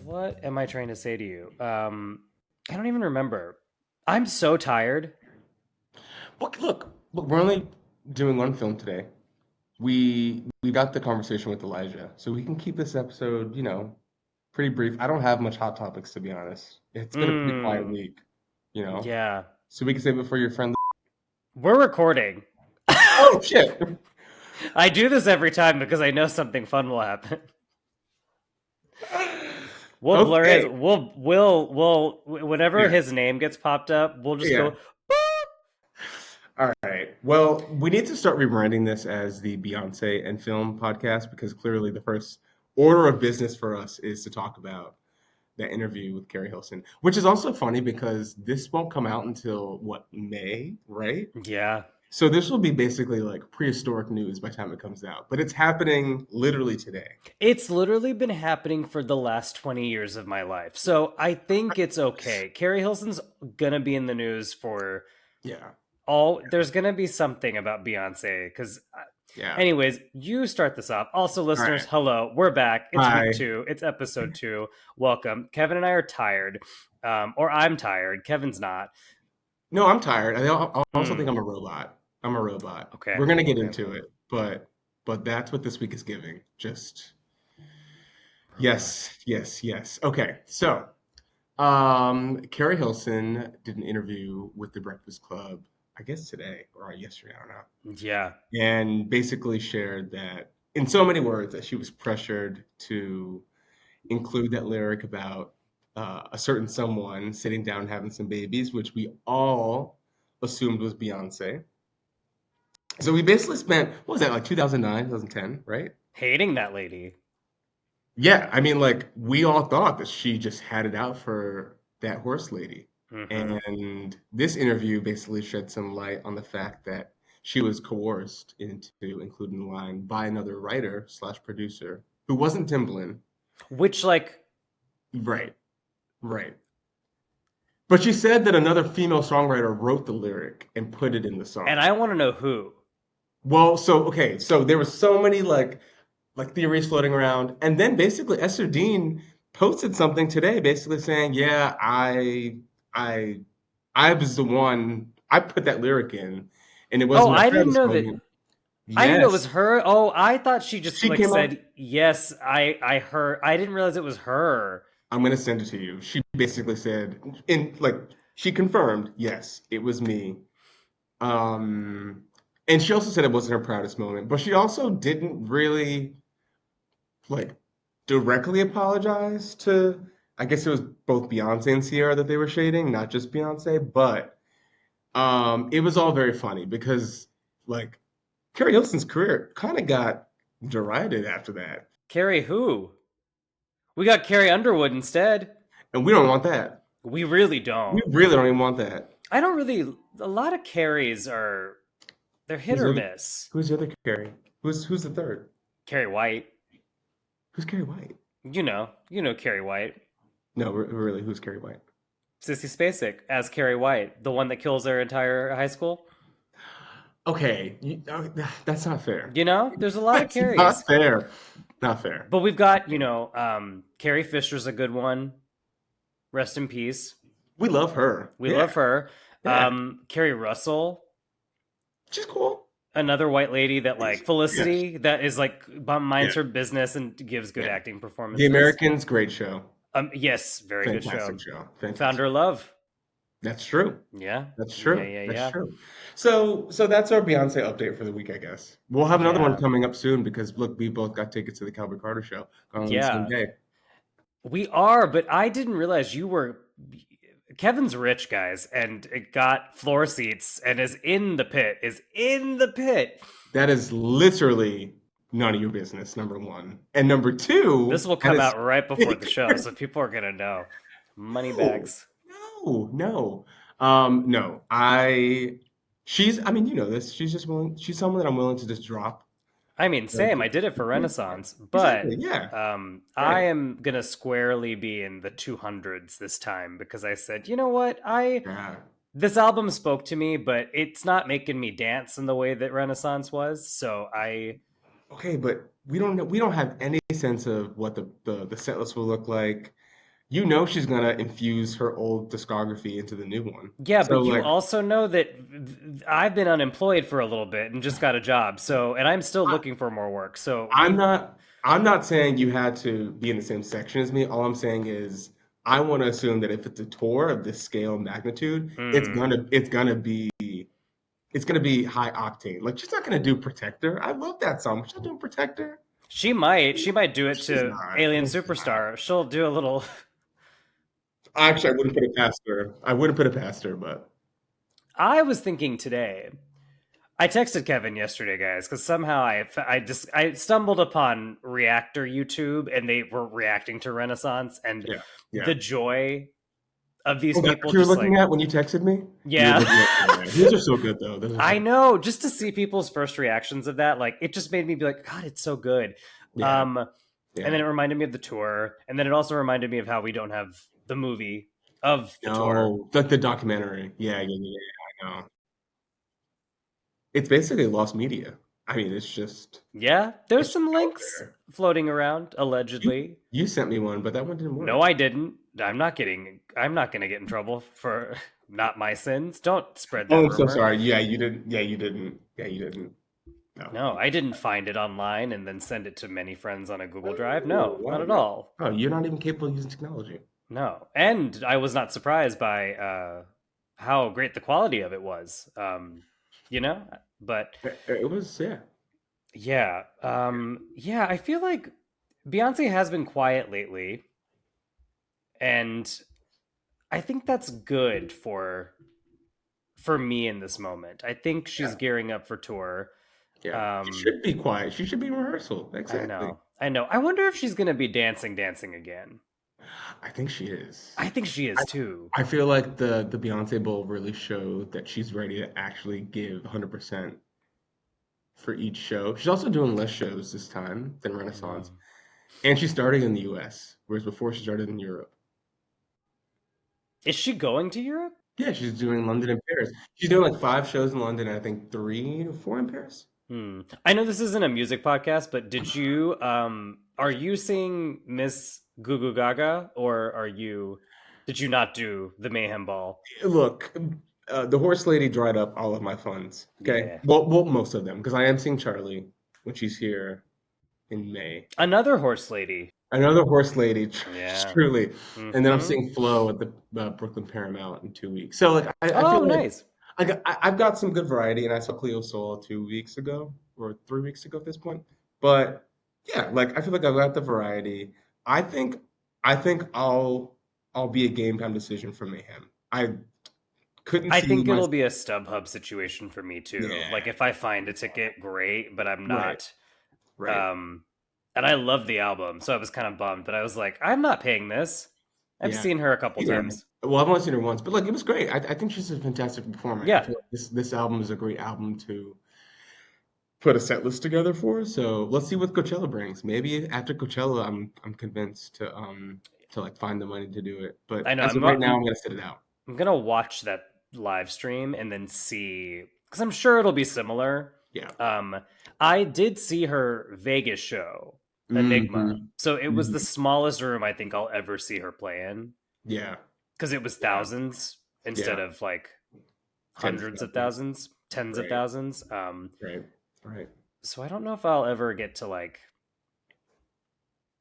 What am I trying to say to you? I don't even remember. I'm so tired. Look, we're only doing one film today. We got the conversation with Elijah, so we can keep this episode, pretty brief. I don't have much hot topics to be honest. It's been a pretty quiet Mm, week, you know. yeah. So we can save it for your friend. We're recording. Oh shit. I do this every time because I know something fun will happen. We'll blur his. Okay. We'll. Whenever Yeah. his name gets popped up, we'll just Yeah. go. All right. Well, we need to start rebranding this as the Beyonce and film podcast because clearly the first order of business for us is to talk about that interview with Carrie Hilson, which is also funny because this won't come out until what, May, right? Yeah. So this will be basically like prehistoric news by the time it comes out, but it's happening literally today. It's literally been happening for the last 20 years of my life. So I think it's okay. Carrie Hilson's gonna be in the news for Yeah, there's gonna be something about Beyonce because yeah. anyways, you start this off. Also, All listeners, right. hello, we're back. It's week Hi. 2. It's episode 2. Welcome. Kevin and I are tired, or I'm tired. Kevin's not. No, I'm tired. I also think Hmm. I'm a robot. I'm a robot. Okay. We're gonna get Okay. into it, but that's what this week is giving. Just Robot. yes. Okay, so Carrie Hilson did an interview with The Breakfast Club, I guess today or yesterday, I don't know, Yeah. and basically shared that in so many words that she was pressured to include that lyric about a certain someone sitting down having some babies, which we all assumed was Beyonce. So we basically spent, what was that, like 2009, 2010, right? Hating that lady. Yeah, I mean, like, we all thought that she just had it out for that horse lady. Hmm. And this interview basically shed some light on the fact that she was coerced into including the line by another writer slash producer who wasn't Timbaland. Which, like, Right, right. But she said that another female songwriter wrote the lyric and put it in the and song. I want to know who. Well, so okay, so there were so many like theories floating around, and then basically Esther Dean posted something today, basically saying, "Yeah, I, I was the one. I put that lyric in, and it Oh, wasn't a I didn't proudest know that. moment." I didn't know it was Yes, her. Oh, I thought she just she like came out. said yes. I heard. I didn't realize it was her. I'm gonna send it to you. She basically said, in like, she confirmed, yes, it was me. Um, and she also said it wasn't her proudest moment, but she also didn't really like directly apologize to, I guess it was both Beyonce and Sierra that they were shading, not just Beyonce, but it was all very funny because like Carrie Hilson's career kind of got derided after that. Carrie who? We got Carrie Underwood instead. And we don't want that. We really We don't. really don't even want that. I don't really. A lot of Carries are they're hit Who's or the other miss. who's the other Carrie? Who's the third? Carrie White. Who's Carrie White? You know Carrie White. No, really, who's Carrie White? Sissy Spacek as Carrie White, the one that kills her entire high school. Okay, that's not fair. There's a lot of That's not Carries. fair. Not fair. But we've got, Carrie Fisher's a good one. Rest in peace. We love her. We Yeah, love her. yeah. Carrie Russell, She's cool. another white lady that like Yes. Felicity, that is like Yeah. minds her business and gives good Yeah. acting The performances. Americans, great show. Yes, very good Fantastic show. show. Found Fantastic. her love. That's true. Yeah, That's yeah, true. yeah, That's yeah, true. So that's our Beyonce update for the week, I guess. We'll have another one yeah, coming up soon because look, we both got tickets to the Calvin Carter show on the same yeah. day. We are, but I didn't realize you were. Kevin's rich, guys, and it got floor seats and is in the pit. Is in the pit. That is literally none of your business, number one. And number two, This will that come is out right before the show, so people are gonna know. Money no, bags. no. No. I mean, you know this. She's just willing, she's someone that I'm willing to just drop. I mean, same. Just- I did it for yeah, Renaissance, exactly. but Yeah. I Right. am gonna squarely be in the 200s this time because I said, you know what, I Yeah. this album spoke to me, but it's not making me dance in the way that Renaissance was. So I, Okay, but we don't know, we don't have any sense of what the set list will look like. you know she's gonna infuse her old discography into the new one. Yeah, So but you like also know that I've been unemployed for a little bit and just got a job. So, and I'm still I, looking for more work. So I'm we, not I'm not saying you had to be in the same section as me. All I'm saying is I want to assume that if it's a tour of this scale and magnitude, mm, it's gonna be high octane. Like she's not gonna do Protector. I love that song. She's not doing Protector. she might do it She's to not. Alien No, she's not. Superstar. She'll do a little. Actually, I wouldn't put it past her. I wouldn't put it past her, but I was thinking today. I texted Kevin yesterday, guys, because somehow I stumbled upon Reactor YouTube and they were reacting to Renaissance and yeah, yeah. the joy of these Oh, that's people what you were just looking like, at when you texted me? You were yeah. looking at yeah. Those are so good though. Those are so I good. know, just to see people's first reactions of that, like it just made me be like, God, it's so good. Yeah, Um, and then yeah. it reminded me of the tour, and then it also reminded me of how we don't have the movie of the tour. No, like the documentary. Yeah, yeah, yeah, yeah, I know. It's basically lost media. I mean, Yeah, there's it's just some out links there. floating around, You allegedly. you sent me one, but that one didn't No, work. I didn't. I'm not gonna get in trouble for not my sins. Don't spread Oh, that I'm so rumor. sorry. Yeah, you didn't. Yeah, you didn't. Yeah, you didn't. No. No, I didn't find it online and then send it to many friends on a Google Drive. Oh, No, not wow. at No. all. Oh, you're not even capable of using technology. No. And I was not surprised by how great the quality of it was. You know? But It was, yeah. yeah. Yeah, I feel like Beyonce has been quiet lately, and I think that's good for me in this moment. I think she's Yeah. gearing up for tour. Yeah. She Um, should be quiet. She should be in rehearsal. I Exactly. know. I know. I wonder if she's gonna be dancing again. I think she is. I think she I is too. I feel like the Beyonce Bowl really showed that she's ready to actually give 100% for each show. She's also doing less shows this time than I know. Renaissance. And she's starting in the US, whereas before she started in Europe. Is she going to Europe? Yeah, she's doing London and Paris. She's doing like 5 shows in London and I think 3 or 4 in Paris. Hmm. I know this isn't a music podcast, but did you are you seeing Miss Goo Gaga or are you did you not do the Mayhem Ball? Look, the horse lady dried up all of my funds. Okay, Yeah. well, most of them, because I am seeing Charlie when she's here in May. Another horse lady. Another horse lady, Yeah. truly, and then I'm Mm-hmm. seeing Flo at the Brooklyn Paramount in 2 weeks. So like, I Oh, feel like nice. I've got some good variety, and I saw Cleo Soul 2 weeks ago or 3 weeks ago at this point. But yeah, like I feel like I've got the variety. I think I think I'll be a game time decision for Mayhem. I couldn't I see think it'll myself. be a StubHub situation for me too. Yeah, Like if I find a ticket, great, but I'm right, not right. um and I love the album, so I was kind of bummed, but I was like, I'm not paying this. I've Yeah, seen her a couple seen her. times. Well, I've only seen her once, but like it was great. I think she's a fantastic performer. I Yeah. feel like this album is a great album to put a set list together for. So let's see what Coachella brings. Maybe after Coachella, I'm convinced to like find the money to do it. But I know. as of right now, I'm gonna sit it out. I'm gonna watch that live stream and then see because I'm sure it'll be similar. Yeah. Um, I did see her Vegas show, Enigma. Hmm. So it was the Hmm. smallest room I think I'll ever see her play in Yeah. because it was Yeah. thousands instead Yeah. of like Tens of hundreds of thousands. thousands, tens of Right. thousands. Right. Right. So I don't know if I'll ever get to like.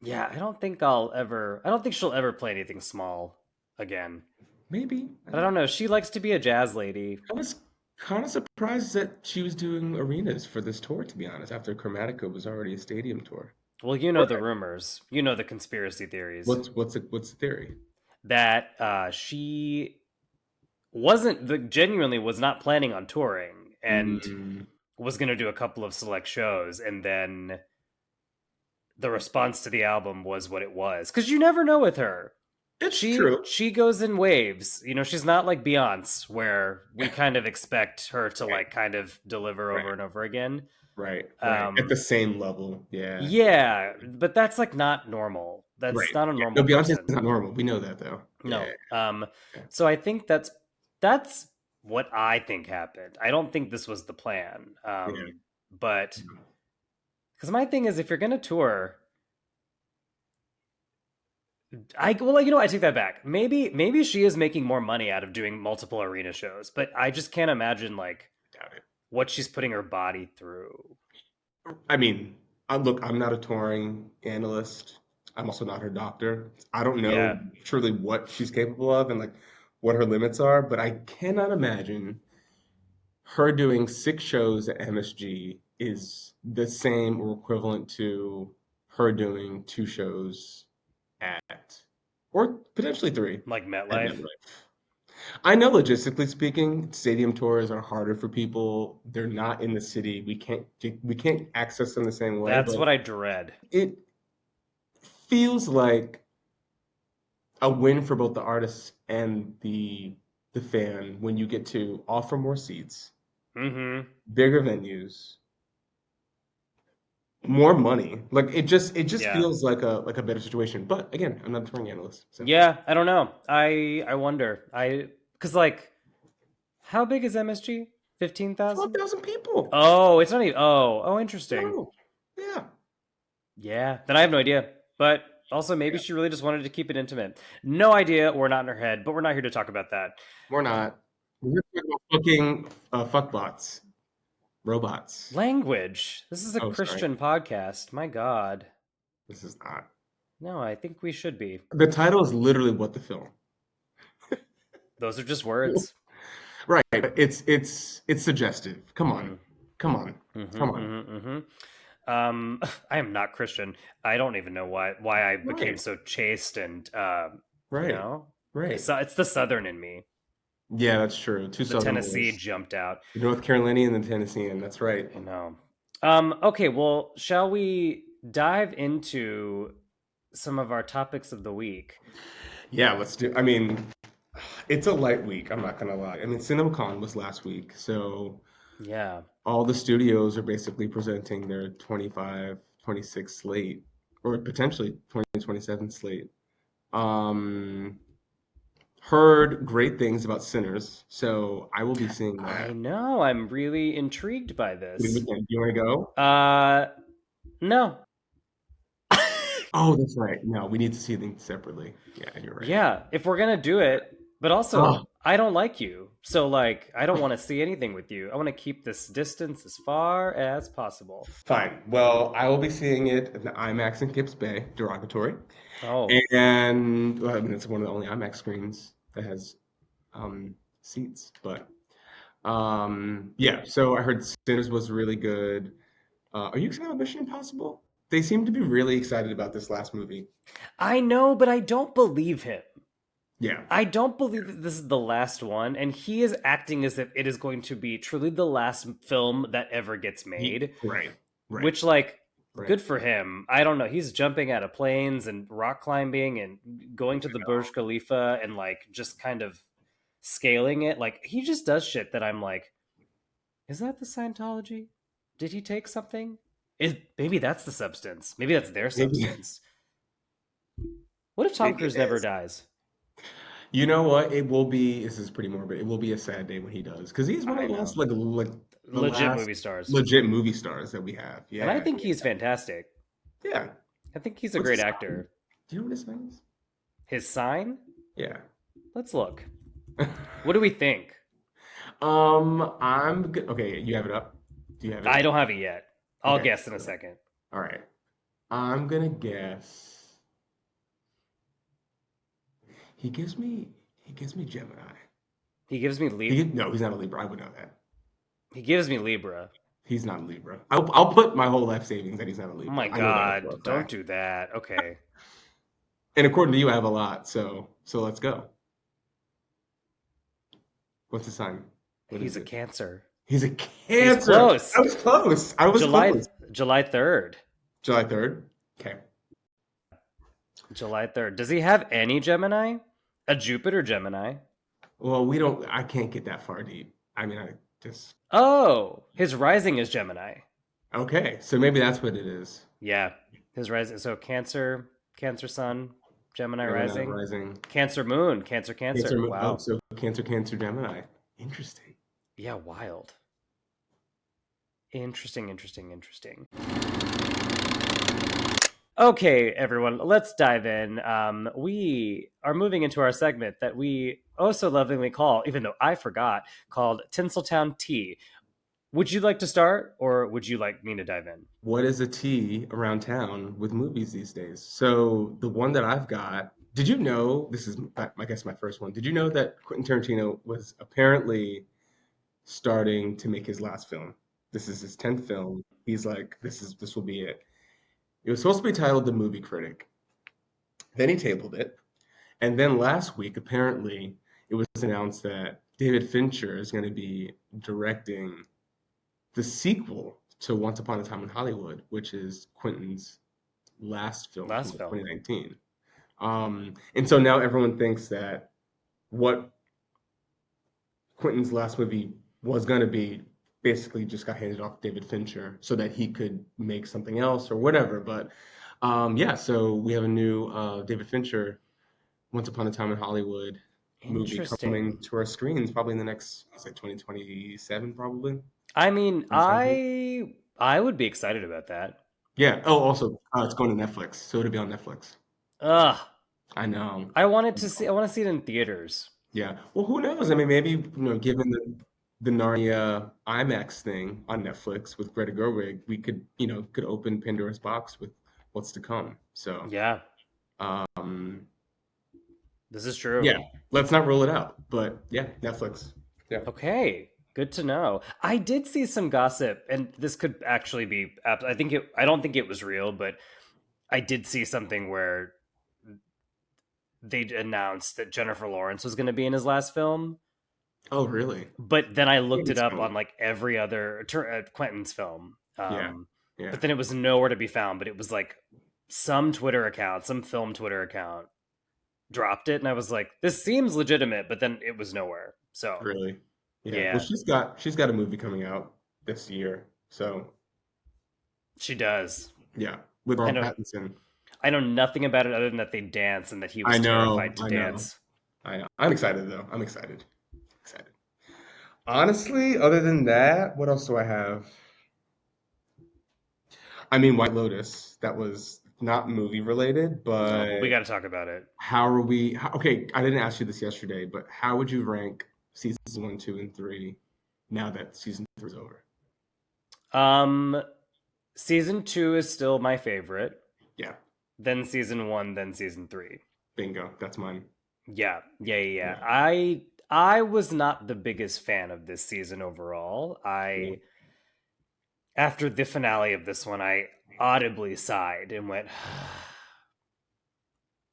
Yeah, I don't think I'll ever. I don't think she'll ever play anything small again. Maybe. But I don't know. She likes to be a jazz lady. I was kind of surprised that she was doing arenas for this tour, to be honest, after Chromatica was already a stadium tour. Well, you know Or the rumors. You know the conspiracy theories what's the theory? that she wasn't the genuinely was not planning on touring and Mm, was going to do a couple of select shows and then the response to the album was what it was cuz you never know with her. it's She true. she goes in waves. You know, she's not like Beyonce where we kind of expect her to Right, like kind of deliver over right, and over again. right. At the Um same level. Yeah. yeah, but that's like not normal. That's Right. not a Yeah. normal No, Beyonce's person. not normal. We know that though. Yeah. No. Yeah. So I think that's what I think happened. I don't think this was the plan. Yeah. But because my thing is, if you're gonna tour, I take that back. Maybe she is making more money out of doing multiple arena shows, but I just can't imagine like Doubt it. what she's putting her body through. I mean, look, I'm not a touring analyst. I'm also not her doctor. I don't know Yeah, truly what she's capable of and like what her limits are, but I cannot imagine her doing 6 shows at MSG is the same or equivalent to her doing 2 shows at, or potentially three like at MetLife. MetLife. I know logistically speaking, stadium tours are harder for people. They're not in the city. We can't access them the same way, That's but what I dread. it feels like a win for both the artists and the fan when you get to offer more seats, Mm-hmm. bigger venues, more money. Like it just Yeah. feels like a better situation. But again, I'm not a touring analyst, so Yeah, I don't know. I wonder. Cuz like how big is MSG? 15,000? 12,000 people. Oh, it's not even. Oh, interesting. No, yeah, Yeah, then I have no idea. But also, maybe yeah. she really just wanted to keep it intimate. No idea. We're not in her head, but we're not here to talk about that. We're not. We're talking about fucking fuckbots, robots. Language. This is a Oh, sorry. Christian podcast. My God. This is not. No, I think we should be. The title is literally what the film. Those are just words. Right. But it's suggestive. Come on. Mm. Come on. Come Mm-hmm, on. mm-hmm, I am not Christian. I don't even know why I became Right. so chaste and you Right. know, Right. it's the Southern in me. Yeah, that's true. Two The Southern Tennessee boys. jumped out. The North Carolinian and the Tennessean. That's right. I know. Okay, well, shall we dive into some of our topics of the week? Yeah, let's do. I mean, it's a light week. I'm not gonna lie. I mean, CinemaCon was last week, so Yeah. all the studios are basically presenting their 25, 26 slate, or potentially 2027 slate. Um, heard great things about Sinners, so I will be seeing I that. know. I'm really intrigued by What do this. you want to go? Uh no. Oh, that's right. No, we need to see things separately. Yeah, you're right. Yeah, if we're gonna do it, but Oh, also I don't like you. So like I don't want to see anything with you. I want to keep this distance as far as possible. fine. Well, I will be seeing it in the IMAX in Kips Bay, derogatory. Oh, And well, I mean, it's one of the only IMAX screens that has seats. But yeah, so I heard Sinners was really good. Are you excited about Mission Impossible? They seem to be really excited about this last movie. I know, but I don't believe him. Yeah. I don't believe that this is the last one, and he is acting as if it is going to be truly the last film that ever gets made. Right. Right. Which, like, Right. good for him. I don't know. He's jumping out of planes and rock climbing and going to the Burj Khalifa and, like, just kind of scaling it. Like, he just does shit that I'm like, is that the Scientology? Did he take something? Maybe that's the substance. Maybe that's their Maybe, substance. What if Tom maybe it Cruise never is. dies? You know what? It will be. This is pretty morbid. It will be a sad day when he does, because he's one of I the last, know. like the Legit last movie stars. legit movie stars that we have. And I Yeah. think he's fantastic. Yeah. I think he's a What's great his sign? actor. Do you know what his sign is? His sign? Yeah. Let's look. What do we think? I'm good. Okay, you have it up. Do you have it I up? don't have it yet. I'll Okay. guess in a second. All right. I'm gonna guess. He gives me Gemini. He gives me No, he's not a Libra. I would know that. he gives me Libra. He's not a Libra. I'll put my whole life savings that he's not a Oh Libra. my I know that for a god, don't fact. do that. Okay. And according to you, I have a lot. So let's go. What's the sign? What He's is a it? Cancer. He's a He's Cancer. I close. was close. I was July close. July 3rd. July 3rd. Okay. July 3rd. Does he have any Gemini? A Jupiter Gemini? Well, we don't. I can't get that far deep. I mean, I just. Oh, his rising is Gemini. Okay, so maybe that's what it is. Yeah. His rising so Cancer, Cancer Sun, Gemini Gemini rising, rising. Cancer Moon, Cancer Cancer. Cancer. Oh, Wow. so Cancer, Gemini. Interesting. Yeah, wild. Interesting. Okay, everyone, let's dive in. We are moving into our segment that we oh so lovingly call, even though I forgot, called Tinseltown Tea. Would you like to start, or would you like me to dive in? What is a tea around town with movies these days? So the one that I've got, did you know, this is, I guess, my first one. Did you know that Quentin Tarantino was apparently starting to make his last film? This is his 10th film. He's like, this will be it. It was supposed to be titled The Movie Critic. Then he tabled it. And then last week, apparently, it was announced that David Fincher is going to be directing the sequel to Once Upon a Time in Hollywood, which is Quentin's last film from Last like film. 2019. And so now everyone thinks that what Quentin's last movie was going to be basically just got handed off to David Fincher so that he could make something else or whatever. But yeah, so we have a new David Fincher Once Upon a Time in Hollywood movie coming Interesting. to our screens probably in the next, it's like 2027 probably. I mean, 27. I would be excited about that. Yeah. Oh, also, it's going to Netflix, so it'll be on Netflix. Ugh, I know. I wanted I to see. I know. want to see it in theaters. Yeah. Well, who knows? I mean, maybe, given the Narnia IMAX thing on Netflix with Greta Gerwig, we could, could open Pandora's box with what's to come. So, Yeah, um, this is true. yeah, let's not rule it out. But yeah, Netflix. Yeah. Okay, good to know. I did see some gossip, and this could actually be. I think it. I don't think it was real, but I did see something where they announced that Jennifer Lawrence was going to be in his last film. Oh, really? But then I looked it Quentin's up on film. like every other Quentin's film. Yeah. Yeah. But then it was nowhere to be found. But it was like some Twitter account, some film Twitter account dropped it, and I was like, this seems legitimate. But then it was nowhere. So Really? Yeah. Well, yeah, she's got a movie coming out this year. So she does. yeah, with I Robert know. Pattinson. I know nothing about it other than that they dance and that he I was know, terrified to I know, dance. I know. I'm excited though. I'm excited. Excited. Honestly, other than that, what else do I have? I mean, White Lotus. That was not movie related, No, but we but got to talk about it. okay, I didn't ask you this yesterday, but how would you rank seasons one, two, and three now that season three is over? Um, season two is still my favorite. Yeah, Then season one. Then season three. bingo. That's mine. Yeah, yeah, yeah. Yeah. Yeah, I was not the biggest fan of this season overall. yeah, I after the finale of this one, I audibly sighed and went,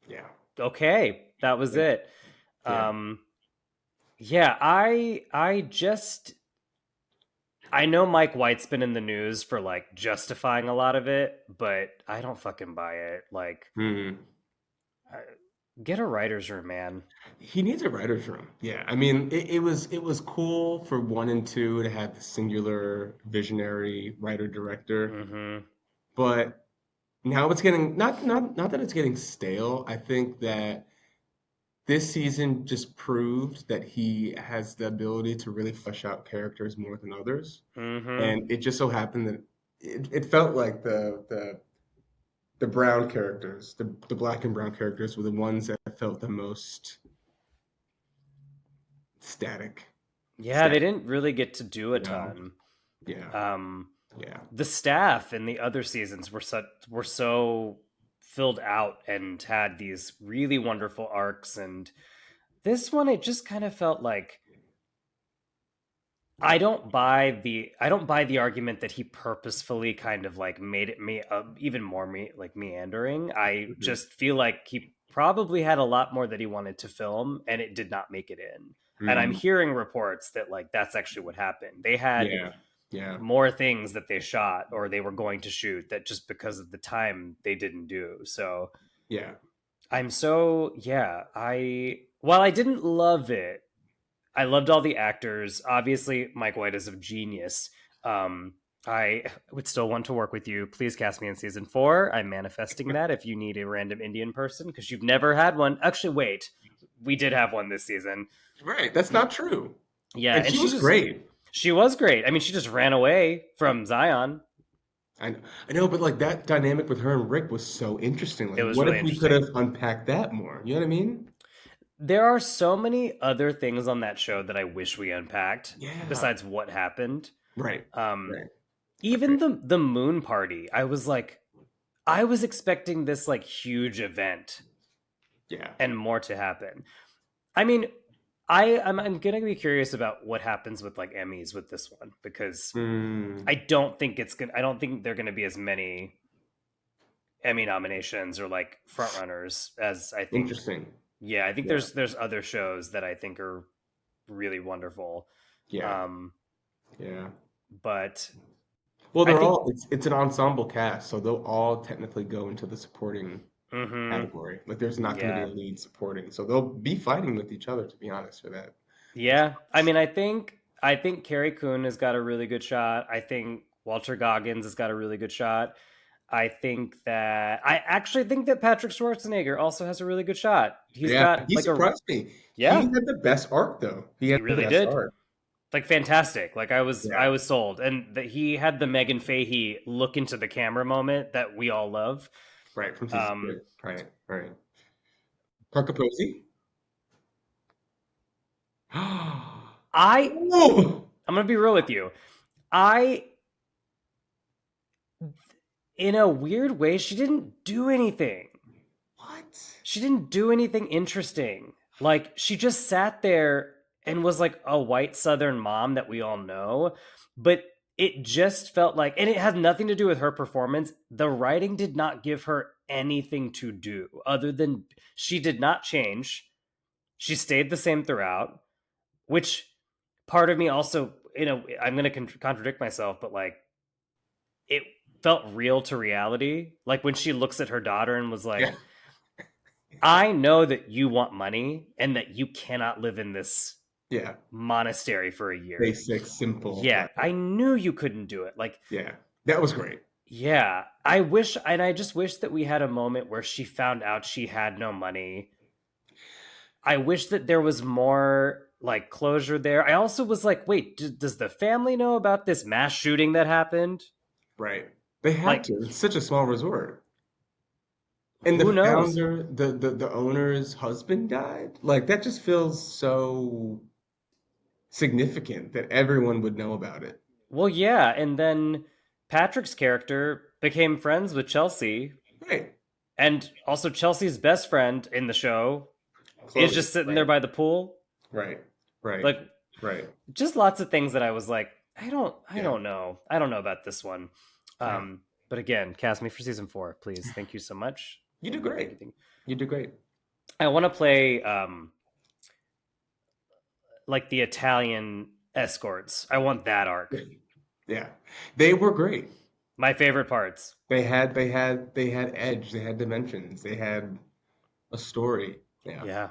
yeah, "Okay, that was yeah, it." yeah. Um, yeah, I just I know Mike White's been in the news for like justifying a lot of it, but I don't fucking buy it. Like, Hmm. uh, get a writer's room, man. He needs a writer's room. Yeah, I mean, it was cool for one and two to have the singular visionary writer director, Mm-hmm. but now it's getting not that it's getting stale. I think that this season just proved that he has the ability to really flesh out characters more than others, Mm-hmm. and it just so happened that it felt like the brown characters, the black and brown characters, were the ones that felt the most static. Yeah, they Static. didn't really get to do a No. ton. Yeah. Um, Yeah. the staff in the other seasons were so filled out and had these really wonderful arcs, and this one it just kind of felt like I don't buy the argument that he purposefully kind of like made it me even more like meandering. I Mhm. just feel like he probably had a lot more that he wanted to film and it did not make it in. And I'm Mm. hearing reports that like that's actually what happened. They had Yeah. Yeah. more things that they shot or they were going to shoot that just because of the time they didn't do. So Yeah. I'm so yeah, I while I didn't love it, I loved all the actors. Obviously, Mike White is a genius. Um, I would still want to work with you. Please cast me in season four. I'm manifesting that if you need a random Indian person because you've never had one. Actually, wait, we did have one this season. Right. That's not true. Yeah, And and she was great. she was great. I mean, she just ran away from Zion. I, I know, but like that dynamic with her and Rick was so interesting. It Like, was what really if we could interesting. have unpacked that more? You know what I mean? There are so many other things on that show that I wish we unpacked Yeah. besides what happened. Right. Um, Right. Even Right. the moon party, I was like, I was expecting this like huge event Yeah. and more to happen. I mean, I'm gonna be curious about what happens with like Emmys with this one because Mm, I don't think they're gonna be as many Emmy nominations or like front runners as I think. interesting. Yeah, I think Yeah. there's other shows that I think are really wonderful. Yeah. Um, Yeah. but Well, I they're think all it's an ensemble cast, so they'll all technically go into the supporting hmm category. Like there's not going to be yeah. a lead supporting. So they'll be fighting with each other, to be honest, for that. Yeah. I mean, I think Carrie Coon has got a really good shot. I think Walter Goggins has got a really good shot. I actually think that Patrick Schwarzenegger also has a really good shot. He's Yeah, got he like a surprised me. He yeah, had the best arc, though. He he had the really best did. arc. Like fantastic. Like I Yeah, was sold. And that he had the Megan Fahey look into the camera moment that we all love. right, from season Um 6. Right, right. Parkaposi? I Oh, I'm going to be real with you. I in a weird way she didn't do anything. what? She didn't do anything interesting. Like she just sat there and was like a white southern mom that we all know, but it just felt like and it has nothing to do with her performance. The writing did not give her anything to do other than she did not change. She stayed the same throughout, which part of me also, I'm going to contradict myself, but like it felt real to reality. Like when she looks at her daughter and was Yeah, like, I know that you want money and that you cannot live in this yeah. monastery for a year. Basic, simple. Yeah, Right. I knew you couldn't do it. Like, Yeah, that was great. yeah, I just wish that we had a moment where she found out she had no money. I wish that there was more like closure there. I also was like, wait, does the family know about this mass shooting that happened? Right. They had Like, to. It's such a small resort. And who the knows? founder, the owner's husband died. Like that just feels so significant that everyone would know about it. Well, yeah, and then Patrick's character became friends with Chelsea, Right. and also Chelsea's best friend in the show is Chloe. just sitting there Right. by the pool. Right. Right. Like Right. just lots of things that I was like, I Yeah. don't know. I don't know about this one. Yeah. But again, cast me for season 4, please. Thank you so much. You do Thank great. you. Thank you. You do great. I want to play like the Italian escorts. I want that arc. Yeah. They were great. My favorite parts. They had edge, they had dimensions, they had a story. Yeah. Yeah.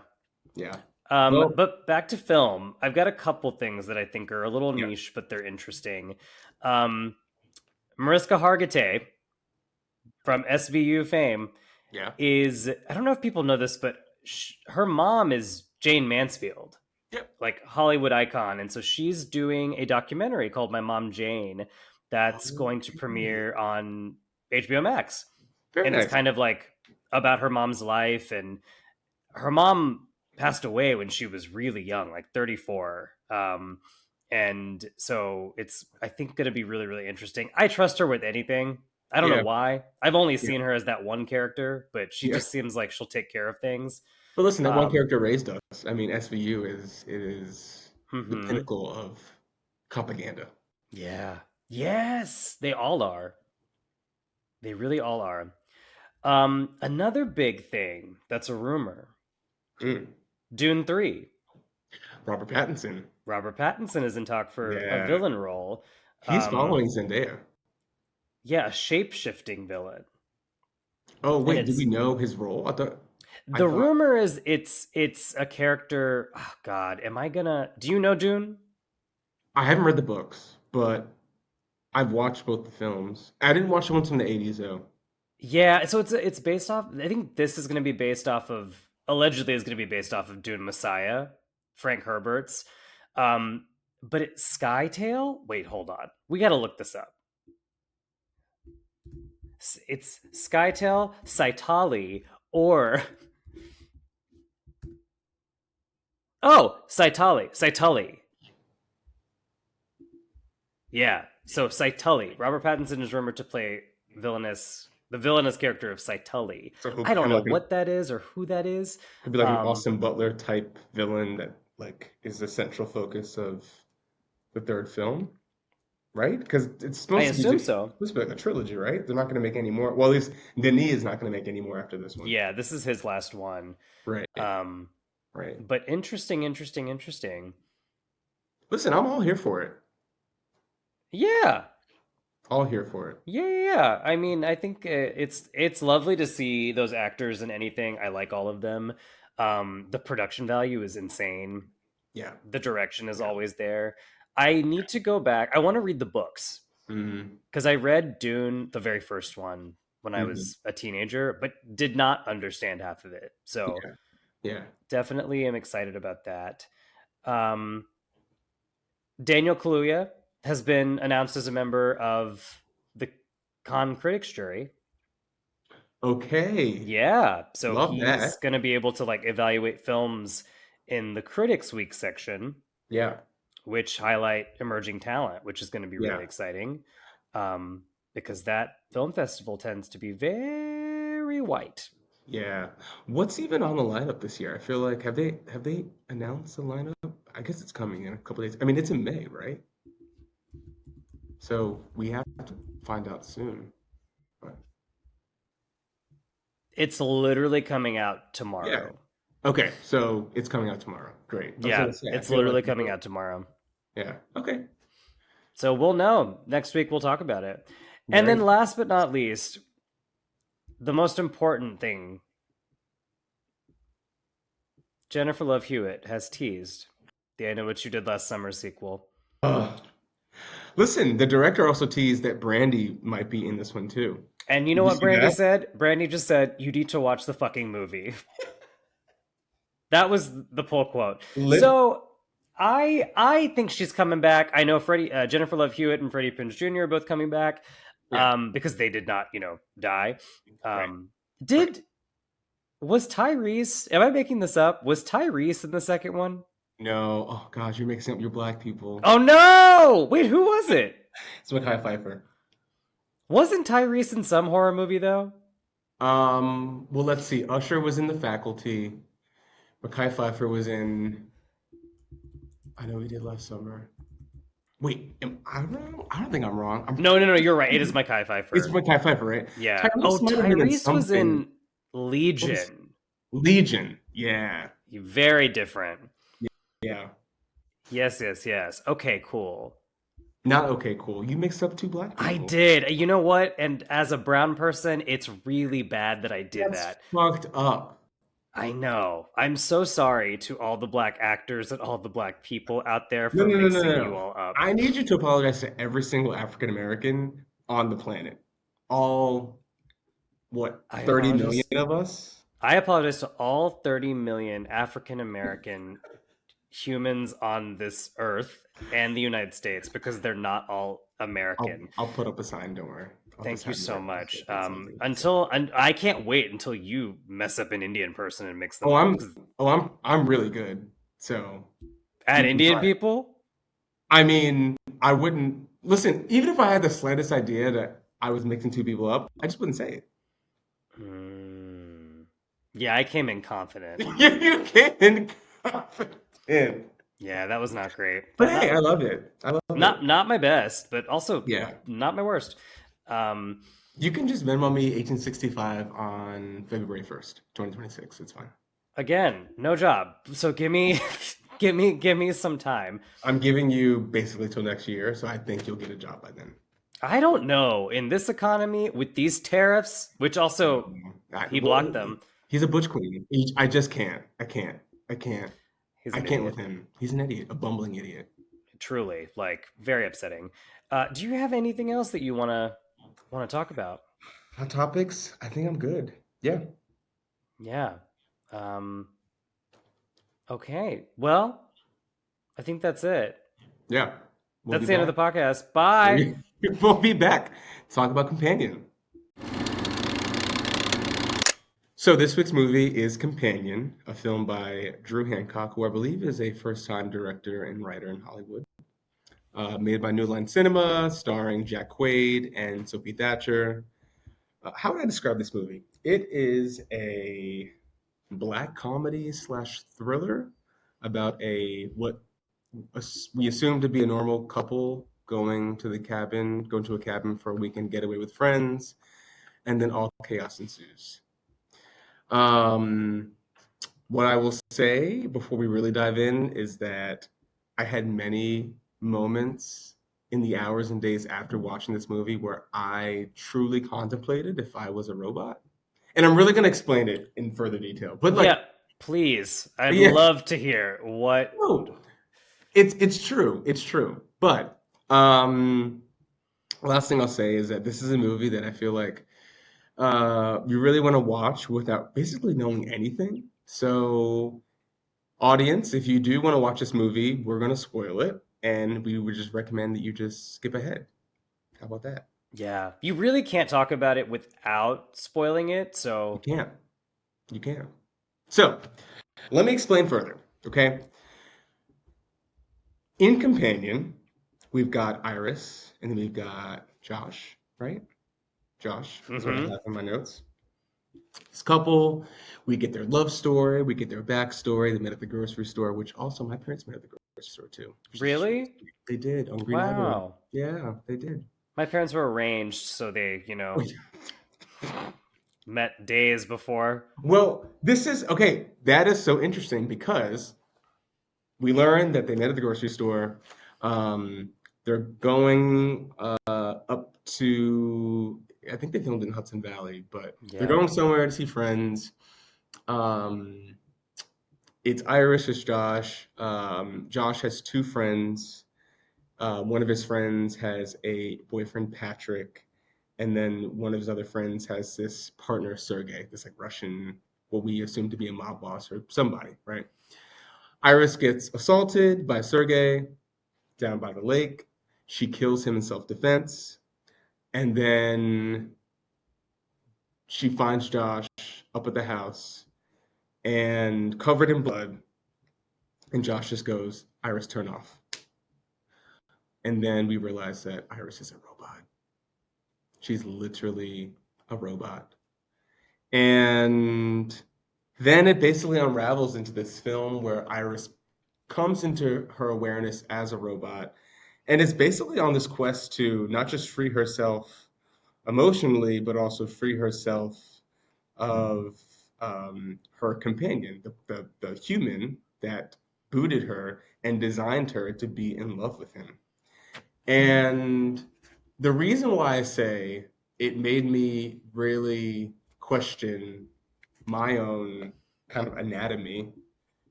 Yeah. Well, But back to film, I've got a couple things that I think are a little yeah. niche, but they're interesting. Um, Mariska Hargitay from SVU fame Yeah. is, I don't know if people know this, but her mom is Jane Mansfield, Yep. like Hollywood icon. And so she's doing a documentary called My Mom Jane that's going to Okay. premiere on HBO Max. Very And it's nice. kind of like about her mom's life. And her mom passed away when she was really young, like 34. And so it's, I think, going to be really, really interesting. I trust her with anything. I don't know Yeah. why. I've only Yeah. seen her as that one character, but she Yeah. just seems like she'll take care of things. But listen, that one Um, character raised us. I mean, SVU is the mhm. pinnacle of propaganda. Yeah. Yes, they all are. They really all are. Another big thing that's a rumor, Mm. Dune 3. Robert Pattinson. Robert Pattinson is in talk for a Yeah. villain role. He's Um, following Zendaya. yeah, a shape shifting villain. Oh, And wait, do we it's know his role? I the thought rumor is it's a character. Oh God, am I gonna? Do you know Dune? I haven't read the books, but I've watched both the films. I didn't watch the ones from the 80s though. Yeah, so it's based off. I think this is going to be based off of allegedly is going to be based off of Dune Messiah, Frank Herbert's. But it's Skytale. Wait, hold on. We got to look this up. It's Skytel, Saitali, or oh, Saitali. Yeah. So Saitali. Robert Pattinson is rumored to play the villainous character of Saitali. So he'll be I don't kind of know like what that is or who that is. he'll be like an Um, Austin Butler type villain that like is the central focus of the third film, right? Because it's I supposed to be assume just so. supposed to be like a trilogy, right? They're not going to make any more. Well, at least Denis is not going to make any more after this one. Yeah, this is his last one. Right, Um, right. but interesting. Listen, I'm all here for it. Yeah, All here for it. yeah. I mean, I think it's lovely to see those actors in anything. I like all of them. The production value is insane. Yeah, The direction is yeah. always there. I need to go back. I want to read the books Mm-hmm. because I read Dune, the very first one, when I Mm-hmm. was a teenager, but did not understand half of it. So Yeah, yeah. definitely am excited about that. Um, Daniel Kaluuya has been announced as a member of the Cannes Critics Jury. Okay, Yeah, so love he's that. going to be able to like evaluate films in the Critics Week section, Yeah, which highlight emerging talent, which is going to be yeah, really exciting, because that film festival tends to be very white. yeah. What's even on the lineup this year? I feel like have they announced the lineup? I guess it's coming in a couple days. I mean, it's in May, right? So we have to find out soon. But It's literally coming out yeah. tomorrow. Okay, so it's coming out tomorrow. Great. I was Yeah, gonna say, I it's feel like literally coming out tomorrow. yeah. Okay. So we'll know next week. We'll talk about it. And then, Right. last but not least, the most important thing, Jennifer Love Hewitt has teased the I Know What You Did Last Summer sequel. Uh, listen, the director also teased that Brandy might be in this one too. And you know Did you what see Brandy that? said? Brandy just said, "You need to watch the fucking movie." That was the pull quote. Lit. So I think she's coming back. I know Jennifer Love Hewitt and Freddie Prinze Jr. are both coming back, Yeah. because they did not, die. Right. Um, Right. did was Tyrese? Am I making this up? Was Tyrese in the second one? No. Oh gosh, you're mixing up your black people. Oh no! Wait, who was it? It's Mekhi Phifer. Wasn't Tyrese in some horror movie though? Well, let's see. Usher was in The Faculty. Mekhi Phifer was in. I know he did last summer. Wait, am I wrong? I don't think I'm wrong. No. You're right. It is Mekhi It's Pfeiffer. Mekhi Phifer, right? Yeah. Oh, Tyrese might have been in Tyrese was something. in What was Legion. Legion? Yeah, Very different. yeah. Yes. Okay, cool. Not okay, cool. You mixed up two black I people. did. You know what? And as a brown person, it's really bad that I did That's that. fucked up. I know. I'm so sorry to all the black actors and all the black people out there No, for no, no, no, mixing no, you no. all up. I need you to apologize to every single African American on the planet. All, what, I 30 million apologize. of us? I apologize to all 30 million African American humans on this earth and the United States because they're not all American. I'll put up a sign, don't worry. I'll have a Thank you sign so right now much. saying something. Until and I can't wait until you mess up an Indian person and mix them Oh, up. I'm 'Cause I'm really good. So at you can Indian try. people, I mean, I wouldn't listen, even if I had the slightest idea that I was mixing two people up, I just wouldn't say it. mm, yeah, I came in confident. You can confident. Yeah, that was not great, But but hey, I love it. I love it. not my best, but also Yeah. not my worst. Um, You can just Venmo me 1865 on February 1st, 2026. It's fine. Again, no job. So give me give me some time. I'm giving you basically till next year, so I think you'll get a job by then. I don't know. In this economy with these tariffs, which also he blocked Well, them. he's a butch queen. I just can't. I can't. I can't. He's I an can't with idiot. him. He's an idiot, a bumbling idiot. Truly, like very upsetting. Do you have anything else that you wanna talk about? Hot topics? I think I'm good. Yeah. Yeah. Um, okay. Well, I think that's it. Yeah. We'll That's be the end of back. the podcast. Bye. We'll be back. Talk about companion. So this week's movie is Companion, a film by Drew Hancock, who I believe is a first-time director and writer in Hollywood. Made by New Line Cinema, starring Jack Quaid and Sophie Thatcher. How would I describe this movie? It is a black comedy slash thriller about a what we assume to be a normal couple going to a cabin for a weekend getaway with friends, and then all chaos ensues. Um, what I will say before we really dive in is that I had many moments in the hours and days after watching this movie where I truly contemplated if I was a robot. And I'm really going to explain it in further detail. But like, Yeah, please. I'd yeah, love to hear what. no, it's true. It's true. But um last thing I'll say is that this is a movie that I feel like you really want to watch without basically knowing anything. So audience, if you do want to watch this movie, we're going to spoil it, and we would just recommend that you just skip ahead. How about that? Yeah, you really can't talk about it without spoiling it. You So, can't. You can't. So, let me explain further, okay? In Companion, we've got Iris, and then we've got Josh, right? Josh is what I hmm have in my notes. This couple, we get their love story, we get their backstory. They met at the grocery store, which also my parents met at the grocery store too, which is just really really, sweet. They did on Green Avenue. wow. Yeah, they did. My parents were arranged, so they, met days before. Well, this is okay. That is so interesting because we learned that they met at the grocery store. Um, they're going up to, I think they filmed in Hudson Valley, but they're Yeah. going somewhere to see friends. Um, it's Irish, it's Josh. Josh has two friends. One of his friends has a boyfriend, Patrick, and then one of his other friends has this partner, Sergey, this like Russian, what we assume to be a mob boss or somebody, right? Iris gets assaulted by Sergey down by the lake. She kills him in self-defense, and then she finds Josh up at the house and covered in blood, and Josh just goes, "Iris, turn off." And then we realize that Iris is a robot. She's literally a robot. And then it basically unravels into this film where Iris comes into her awareness as a robot and is basically on this quest to not just free herself emotionally, but also free herself of her companion, the human that booted her and designed her to be in love with him. And the reason why I say it made me really question my own kind of anatomy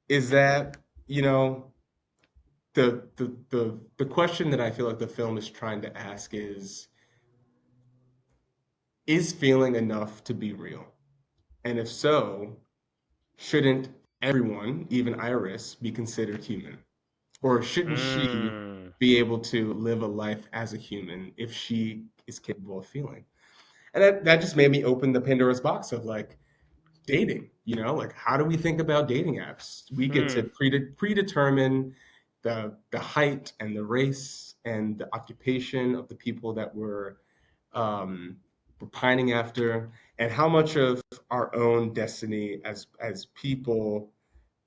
is that, you know, the question that I feel like the film is trying to ask is feeling enough to be real? And if so, shouldn't everyone, even Iris, be considered human? Or shouldn't she Mm. be able to live a life as a human if she is capable of feeling? And that just made me open the Pandora's box of like dating, like how do we think about dating apps? We get to Hmm. predetermine the height and the race and the occupation of the people that um, we're pining after, and how much of our own destiny as people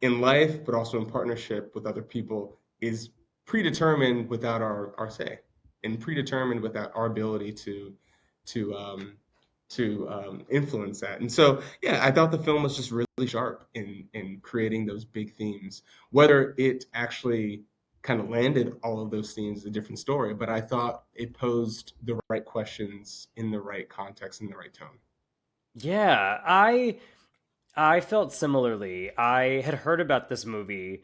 in life, but also in partnership with other people, is predetermined without our say, and predetermined without our ability to influence that. And so, yeah, I thought the film was just really sharp in creating those big themes. Whether it actually kind of landed all of those themes is a different story, but I thought it posed the right questions in the right context, in the right tone. Yeah, I felt similarly. I had heard about this movie,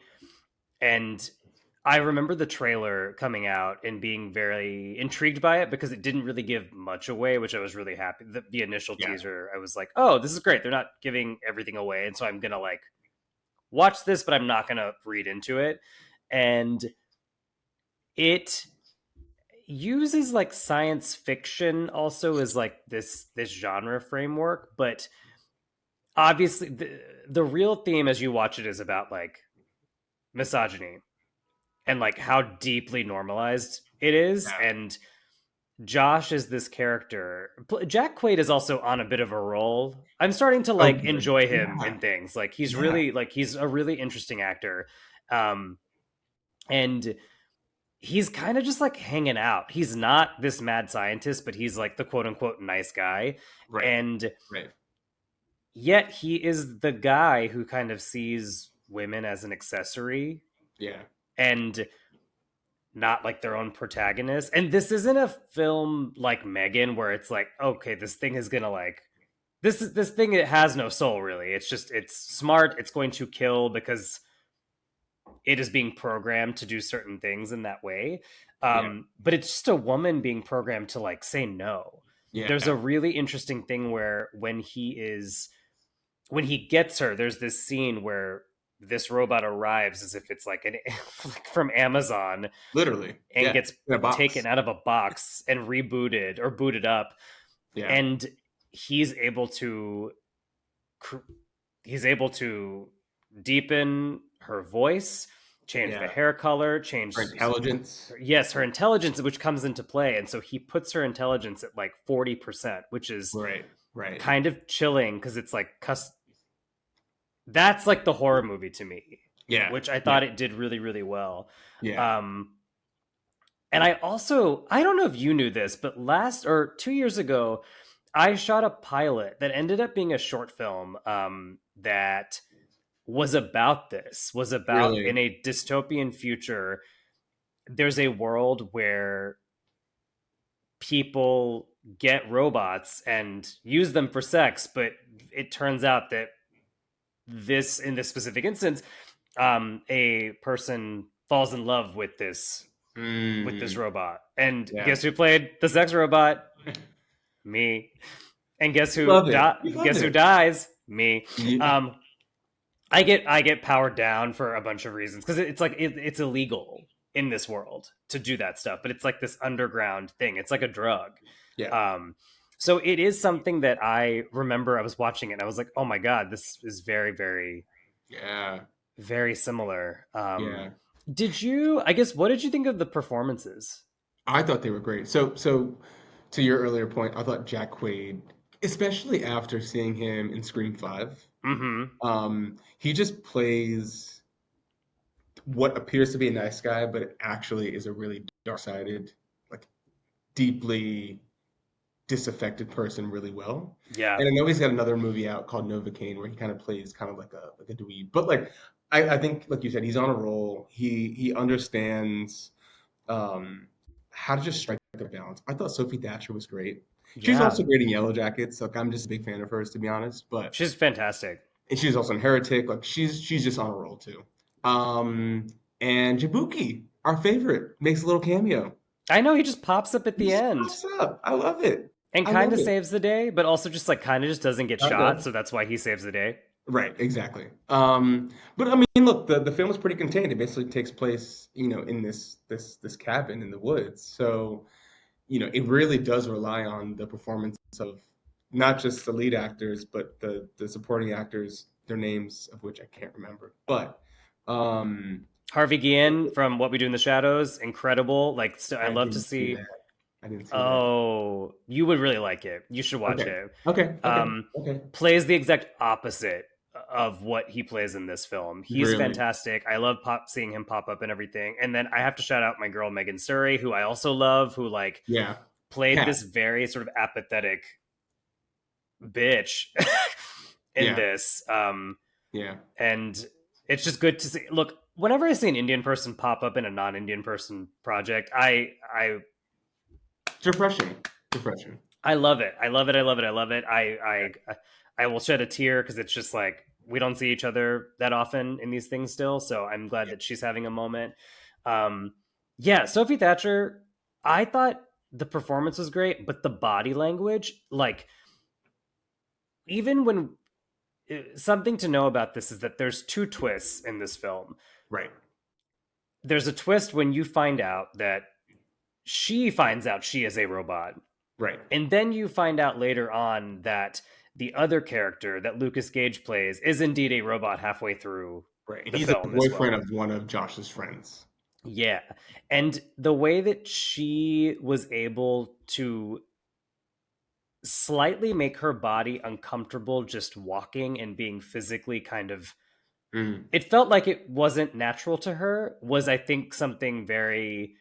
and I remember the trailer coming out and being very intrigued by it because it didn't really give much away, which I was really happy. The initial Yeah. teaser, I was like, "Oh, this is great. They're not giving everything away." And so I'm going to like watch this, but I'm not going to read into it. And it uses like science fiction also as like this genre framework, but obviously the real theme as you watch it is about like misogyny and like how deeply normalized it is. Yeah. And Josh is this character. Jack Quaid is also on a bit of a roll. I'm starting to Oh, like good. enjoy him Yeah. in things. Like he's Yeah. really like he's a really interesting actor. Um and he's kind of just like hanging out. He's not this mad scientist, but he's like the quote unquote nice guy. Right. And Right. yet he is the guy who kind of sees women as an accessory Yeah. and not like their own protagonist. And this isn't a film like Megan where it's like, okay, this thing is gonna like this thing, it has no soul really. It's just it's smart, it's going to kill because it is being programmed to do certain things in that way. Yeah. But it's just a woman being programmed to like say no. There's Yeah. a really interesting thing where when he gets her, there's this scene where this robot arrives as if it's like an like from Amazon Literally. and Yeah. gets In a taken box. out of a box and rebooted or booted up, Yeah. and he's able to he's able to deepen her voice, change the Yeah. hair color, Her change intelligence. yes her intelligence, which comes into play. And so he puts her intelligence at like 40%, which is Right. Right. kind of chilling because it's like that's like the horror movie to me, Yeah. which I Yeah. thought it did really really well. Yeah. um and I don't know if you knew this, but last or 2 years ago I shot a pilot that ended up being a short film, that was about in Really. a dystopian future there's a world where people get robots and use them for sex, but it turns out that this in this specific instance, a person falls in love with this Mm. robot. And Yeah. guess who played the sex robot? Me. And Love it. You love guess who it. dies? Me. Yeah. Um, I get powered down for a bunch of reasons because it's like it's illegal in this world to do that stuff, but it's like this underground thing. It's like a drug. Yeah. Um, so it is something that I remember. I was watching it and I was like, oh my god, this is very very Yeah. very similar. Yeah. Did you? I guess what did you think of the performances? I thought they were great. So to your earlier point, I thought Jack Quaid, especially after seeing him in Scream 5, Mm-hmm. he just plays what appears to be a nice guy, but it actually is a really dark-sided, like deeply disaffected person really well. Yeah, And I know he's got another movie out called Novocaine where he kind of plays kind of like a dweeb. But like I think like you said, he's on a roll. He understands um how to just strike the balance. I thought Sophie Thatcher was great. She's yeah, also great in Yellow Jackets. Like I'm just a big fan of hers to be honest. But she's fantastic. and she's also in Heretic. Like she's just on a roll too. Um and Jabuki, our favorite, makes a little cameo. I know he just pops up at He the just end pops up. I love it. and I kind love of it. saves the day, but also just like kind of just doesn't get Kind shot, of. so that's why he saves the day. Right, exactly. But I mean, look, the film is pretty contained. It basically takes place, in this cabin in the woods. So, it really does rely on the performance of not just the lead actors, but the supporting actors, their names of which I can't remember. But um, Harvey Guillen from What We Do in the Shadows, incredible. Like, I I love to didn't see see. that. I didn't see that. Oh, you would really like it. You should watch Okay, it. okay, okay, Um, okay. Plays the exact opposite of what he plays in this film. He's Really? fantastic. I love seeing him pop up and everything. And then I have to shout out my girl Megan Surrey, who I also love, who like Yeah. played Cat. this very sort of apathetic bitch in Yeah. this. Yeah. And it's just good to see. Look, whenever I see an Indian person pop up in a non-Indian person project, It's refreshing. Refreshing. I love it. I love it. I love it. I love it. I will shed a tear because it's just like we don't see each other that often in these things still. So I'm glad Yeah. that she's having a moment. Um, yeah, Sophie Thatcher. I thought the performance was great, but the body language, like even when something to know about this is that there's two twists in this film. Right. There's a twist when you find out that she finds out she is a robot. Right. And then you find out later on that the other character that Lucas Gage plays is indeed a robot halfway through Right. the He's a film as boyfriend well. of one of Josh's friends. Yeah. And the way that she was able to slightly make her body uncomfortable just walking and being physically kind of, Mm, it felt like it wasn't natural to her, was, I think, something very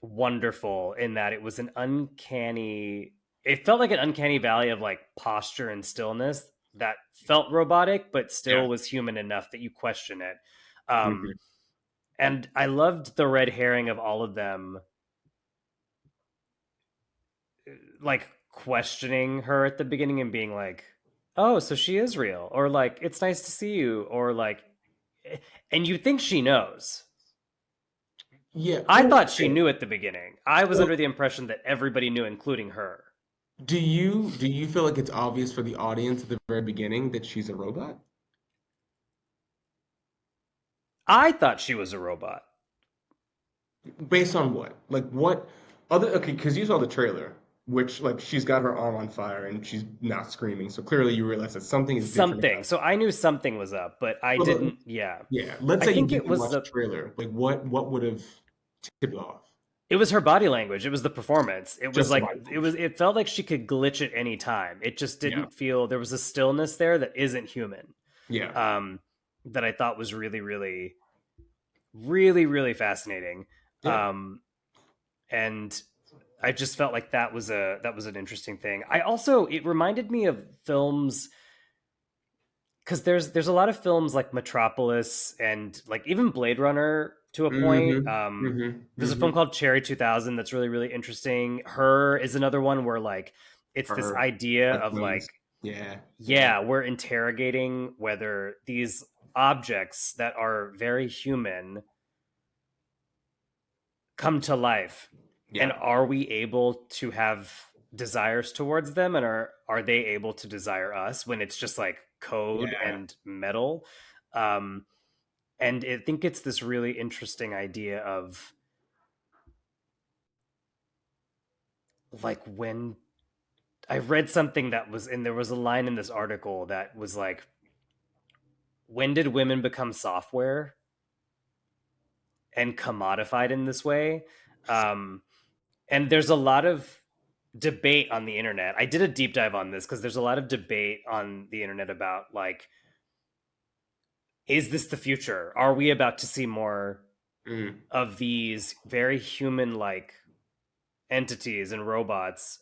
wonderful, in that it was an uncanny, it felt like an uncanny valley of like posture and stillness that felt robotic but yeah. still was human enough that you question it. um Mhm. and I loved the red herring of all of them, like questioning her at the beginning and being like, oh, so she is real, or like, it's nice to see you, or like, and you think she knows. Yeah. I Well, thought she okay. knew at the beginning. I was So under the impression that everybody knew, including her. do you feel like it's obvious for the audience at the very beginning that she's a robot? I thought she was a robot. Based on what? Like what other okay, because you saw the trailer, which like she's got her arm on fire and she's not screaming. So clearly you realize that something is different Something. about So I knew something was up, but I her. didn't. Yeah, Yeah, let's I say you think it didn't was watch the. the trailer. Like what would have tipped you off? It was her body language. It was the performance. It was Just the like, body it was. language. It felt like she could glitch at any time. It just Yeah. didn't feel. There was a stillness there that isn't human. Yeah. Um, that I thought was really, really, really, really fascinating. Yeah. Um, and I just felt like that was an interesting thing. I also, it reminded me of films, because there's a lot of films like Metropolis and like even Blade Runner to a point. Mm-hmm. Mm-hmm. There's a Mm-hmm. film called Cherry 2000 that's really, really interesting. Her is another one where like it's this Her idea like of like, wings. Yeah. Yeah. yeah, we're interrogating whether these objects that are very human come to life, and Yeah. are we able to have desires towards them, and are they able to desire us when it's just like code Yeah. and metal. um and I think it's this really interesting idea of like, when I read something that was, and there was a line in this article that was like, when did women become software and commodified in this way? um and there's a lot of debate on the internet. I did a deep dive on this because there's a lot of debate on the internet about like, is this the future? Are we about to see more Mm. of these very human like entities and robots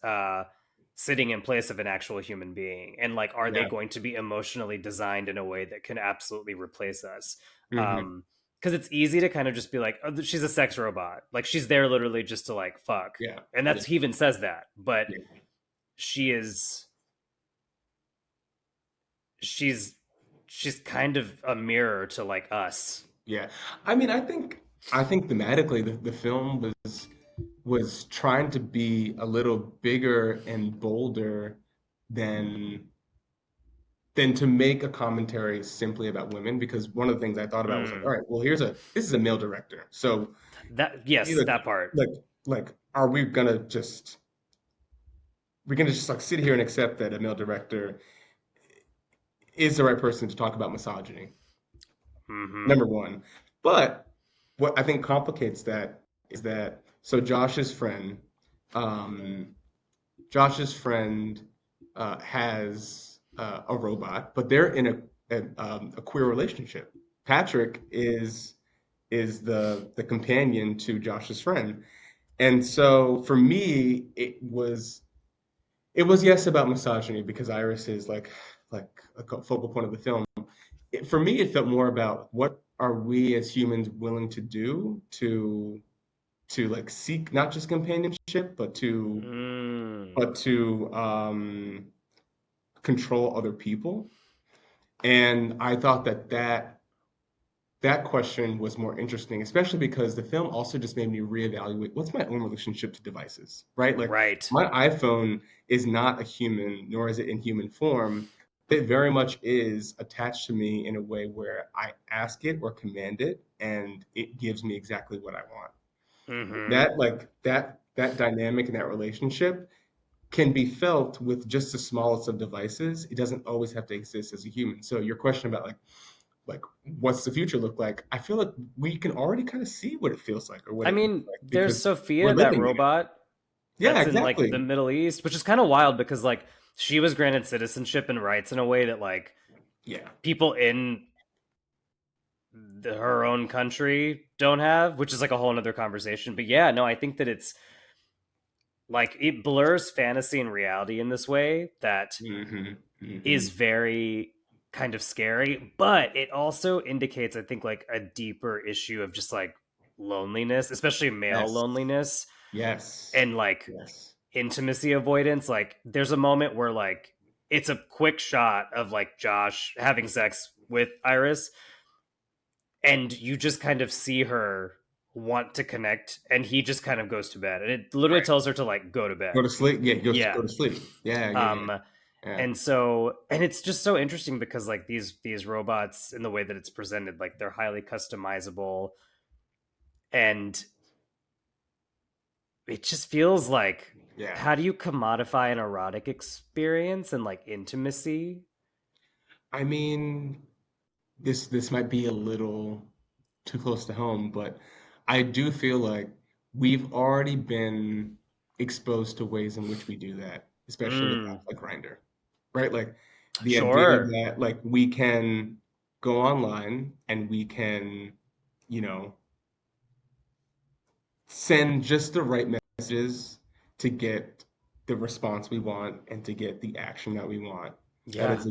sitting in place of an actual human being? And like, are they Yeah. going to be emotionally designed in a way that can absolutely replace us? Mm-hmm. Because it's easy to kind of just be like, oh, she's a sex robot. Like, she's there literally just to like fuck. Yeah. And Yeah. that's, he even says that. But Yeah. she is, she's she's kind of a mirror to like us. Yeah. I mean, I think thematically the film was trying to be a little bigger and bolder than than to make a commentary simply about women because one of the things I thought about was like, all Mm. right, well, this is a male director. So That, you yes, know, that part. like are we gonna just like sit here and accept that a male director is the right person to talk about misogyny? Mm-hmm. Number one. But what I think complicates that is that so um, Josh's friend has a robot, but they're in a queer relationship. Patrick is the companion to Josh's friend, and so for me, it was yes about misogyny because Iris is like a focal point of the film. For me, it felt more about what are we as humans willing to do to like seek not just companionship, Mm. but to control other people. And I thought that question was more interesting, especially because the film also just made me reevaluate what's my own relationship to devices, right? Like Right. my iPhone is not a human, nor is it in human form. It very much is attached to me in a way where I ask it or command it, and it gives me exactly what I want. Mm-hmm. That dynamic in that relationship can be felt with just the smallest of devices. It doesn't always have to exist as a human. So your question about like what's the future look like? I feel like we can already kind of see what it feels like or what I it looks mean, like there's because we're Sophia, that living in it. robot Yeah, that's in like the exactly. Middle East, which is kind of wild because like she was granted citizenship and rights in a way that like Yeah. people in her own country don't have, which is like a whole nother conversation. But yeah, no, I think that it's like it blurs fantasy and reality in this way that Hmm. is Hmm. very kind of scary, but it also indicates, I think, like a deeper issue of just like loneliness, especially male Yes. loneliness Yes. and like Yes. intimacy avoidance. Like there's a moment where like it's a quick shot of like Josh having sex with Iris, and you just kind of see her want to connect, and he just kind of goes to bed, and it literally Right. tells her to like go to Go bed. to sleep. Yeah, go Yeah. to sleep. Yeah, yeah, yeah. um Yeah. and so, and it's just so interesting because like these robots, in the way that it's presented, like they're highly customizable, and it just feels like, Yeah. how do you commodify an erotic experience and like intimacy? I mean, this might be a little too close to home, but I do feel like we've already been exposed to ways in which we do that, especially with Mm, apps like Grindr, right? Like the idea sure. that like we can go online and we can, you know, send just the right messages to get the response we want and to get the action that we want. Yeah. That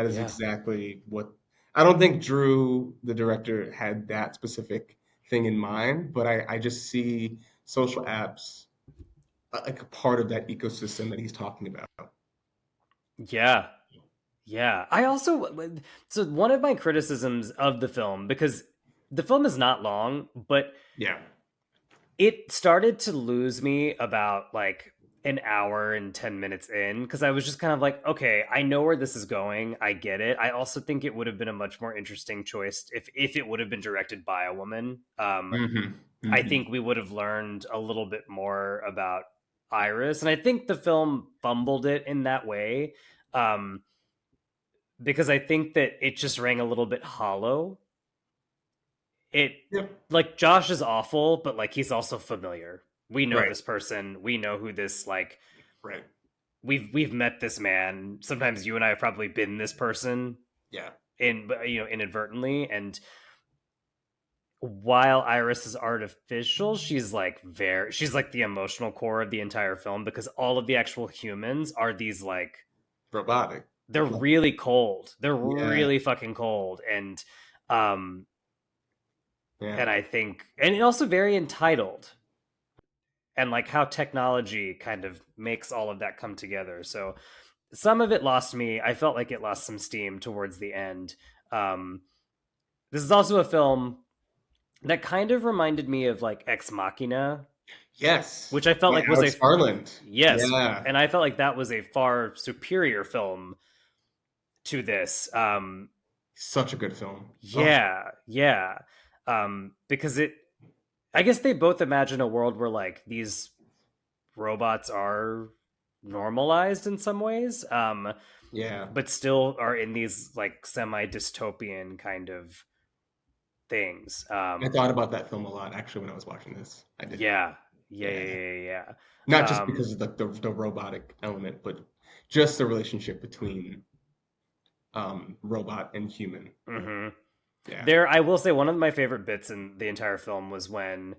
is Yeah. exactly what I don't think Drew, the director, had that specific thing in mind, but I just see social apps like a part of that ecosystem that he's talking about. Yeah. Yeah. I also, so one of my criticisms of the film, because the film is not long, but Yeah. it started to lose me about like an hour and 10 minutes in, because I was just kind of like, okay, I know where this is going. I get it. I also think it would have been a much more interesting choice if it would have been directed by a woman. Hmm. I Hmm. think we would have learned a little bit more about Iris, and I think the film fumbled it in that way, um, because I think that it just rang a little bit hollow. It, Yep. like, Josh is awful, but like he's also familiar. We know Right. this person. We know who this, like, Right. we've met this man. Sometimes you and I have probably been this person Yeah. in, inadvertently. And while Iris is artificial, she's like the emotional core of the entire film, because all of the actual humans are these like, Robotic. they're Like, really cold. They're yeah. really fucking cold, um Yeah. and I think, and also very entitled, and like how technology kind of makes all of that come together. So some of it lost me. I felt like it lost some steam towards the end. Um, this is also a film that kind of reminded me of like Ex Machina, Yes. which I felt By like was Alex a, Garland. yes, Yeah. and I felt like that was a far superior film to this. Such a good film. Oh, Yeah, yeah, because it, I guess they both imagine a world where like these robots are normalized in some ways, yeah. but still are in these like semi dystopian kind of things. I thought about that film a lot actually when I was watching this. I did. Yeah, yeah, Yeah. yeah, yeah, Not yeah. just because of the robotic element, but just the relationship between robot and human. Hmm. Yeah. There, I will say one of my favorite bits in the entire film was when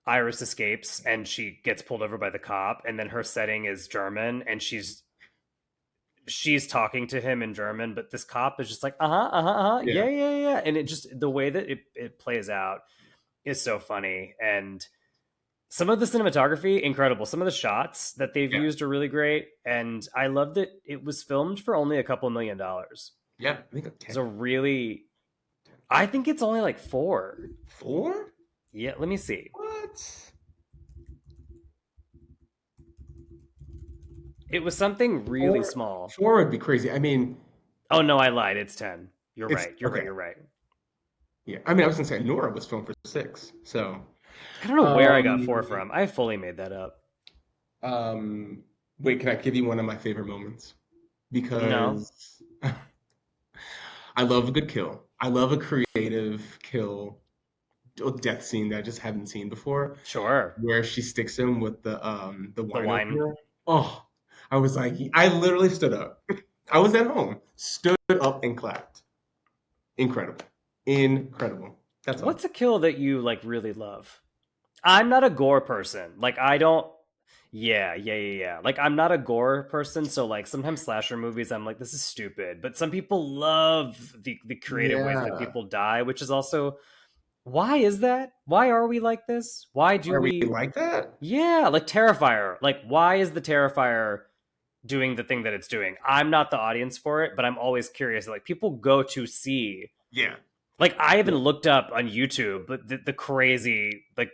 Iris escapes and she gets pulled over by the cop, and then her setting is German, and she's talking to him in German, but this cop is just like, Yeah. yeah, yeah, yeah, and it just, the way that it plays out is so funny, and some of the cinematography incredible. Some of the shots that they've Yeah. used are really great, and I love that it was filmed for only a couple $1 million. Yeah. I think like So 10. really, I think it's only like four. 4? Yeah, let me see. What? It was something really 4? small. 4 would be crazy. I mean, Oh no, I lied. It's 10. You're it's right. You're right. okay. You're right. Yeah. I mean, I was gonna say Nora was filmed for 6. So, I don't know where I got four um, from. I fully made that up. um, Wait, can I give you one of my favorite moments? No. Because I love a good kill. I love a creative kill or death scene that I just haven't seen before, Sure. where she sticks him with the The wine wine. opener. Oh, I was like, I literally stood up. I was at home, stood up and clapped. Incredible, incredible. That's all. What's a kill that you like really love? I'm not a gore person. Like I don't. Yeah. Like I'm not a gore person, so like sometimes slasher movies, I'm like, this is stupid. But some people love the creative ways that Yeah. people die, which is also why is that? Why are we like this? Why do Are we we? like that? Yeah, like Terrifier. Like why is the Terrifier doing the thing that it's doing? I'm not the audience for it, but I'm always curious. Like people go to see. Yeah. Like I even Yeah. looked up on YouTube, but the crazy like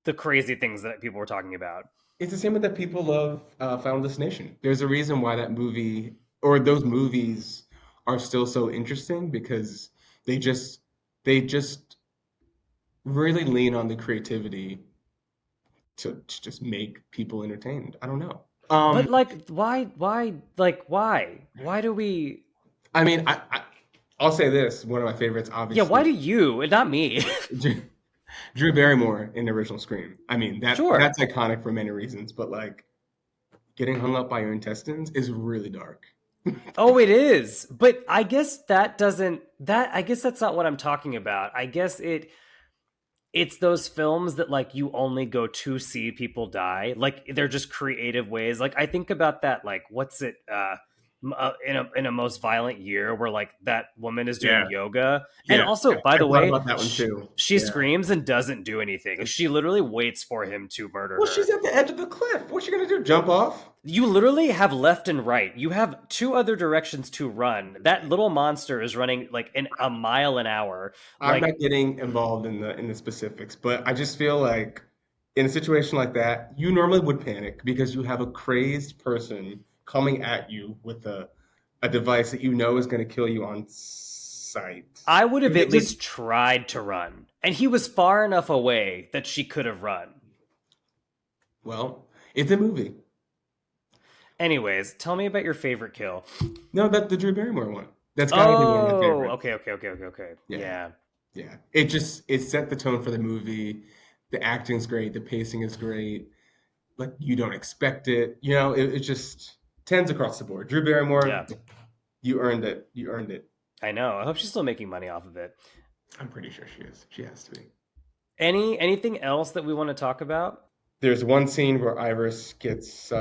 the crazy things that people were talking about. It's the same way that people love Final Destination. There's a reason why that movie or those movies are still so interesting because they just they just really lean on the creativity to just make people entertained. I don't know. But like, why do we? I mean, I'll say this: one of my favorites, Yeah, why obviously, do you and not me? Drew, Drew Barrymore in the original Scream. I mean, Sure. that's iconic for many reasons, but like getting hung up by your intestines is really dark. Oh, it is. But I guess that doesn't. That I guess that's not what I'm talking about. I guess it's those films that like you only go to see people die. Like they're just creative ways. Like I think about that. Like what's it? In a most violent year where like that woman is doing Yeah, yoga, and yeah, also yeah. by I the thought way, about that one too. she Yeah. screams and doesn't do anything. She literally waits for him to murder Well, her. she's at the edge of the cliff. What's she gonna do? Jump off? You literally have left and right. You have two other directions to run. That little monster is running like a mile an hour. I'm Like not getting involved in the specifics, but I just feel like in a situation like that, you normally would panic because you have a crazed person coming at you with a device that you know is going to kill you on sight. I would I have mean, at it just least tried to run, and he was far enough away that she could have run. well, it's a movie. Anyways, tell me about your favorite kill. No, that the Drew Barrymore one. That's got to be one of my Oh, favorites. okay. Yeah, Yeah, yeah. It set the tone for the movie. The acting's great. The pacing is great. Like you don't expect it. You know, it just tens across the board. Drew Barrymore, yeah. you earned it. You earned it. I know. I hope she's still making money off of it. I'm pretty sure she is. She has to be. Anything else that we want to talk about? There's one scene where Iris gets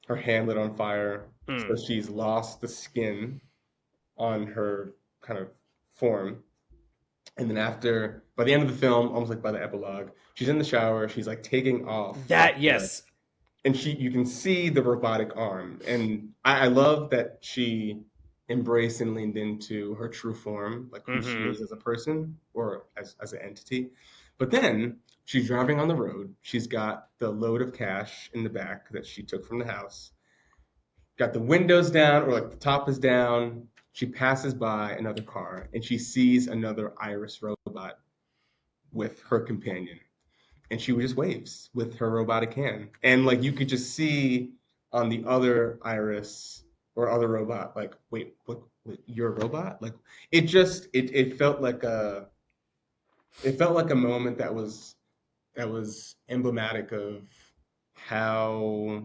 her hand lit on fire, so Hmm. she's lost the skin on her kind of form, and then after, by the end of the film, almost like by the epilogue, she's in the shower. She's like taking off like That the yes, and you can see the robotic arm, and I love that she embraced and leaned into her true form, like who she mm-hmm. is as a person or as an entity. But then she's driving on the road. She's got the load of cash in the back that she took from the house, got the windows down, or like the top is down. She passes by another car and she sees another Iris robot with her companion, and she just waves with her robotic hand. And like you could just see on the other Iris or other robot, like, wait, what you're a robot? Like it felt like a moment that was emblematic of how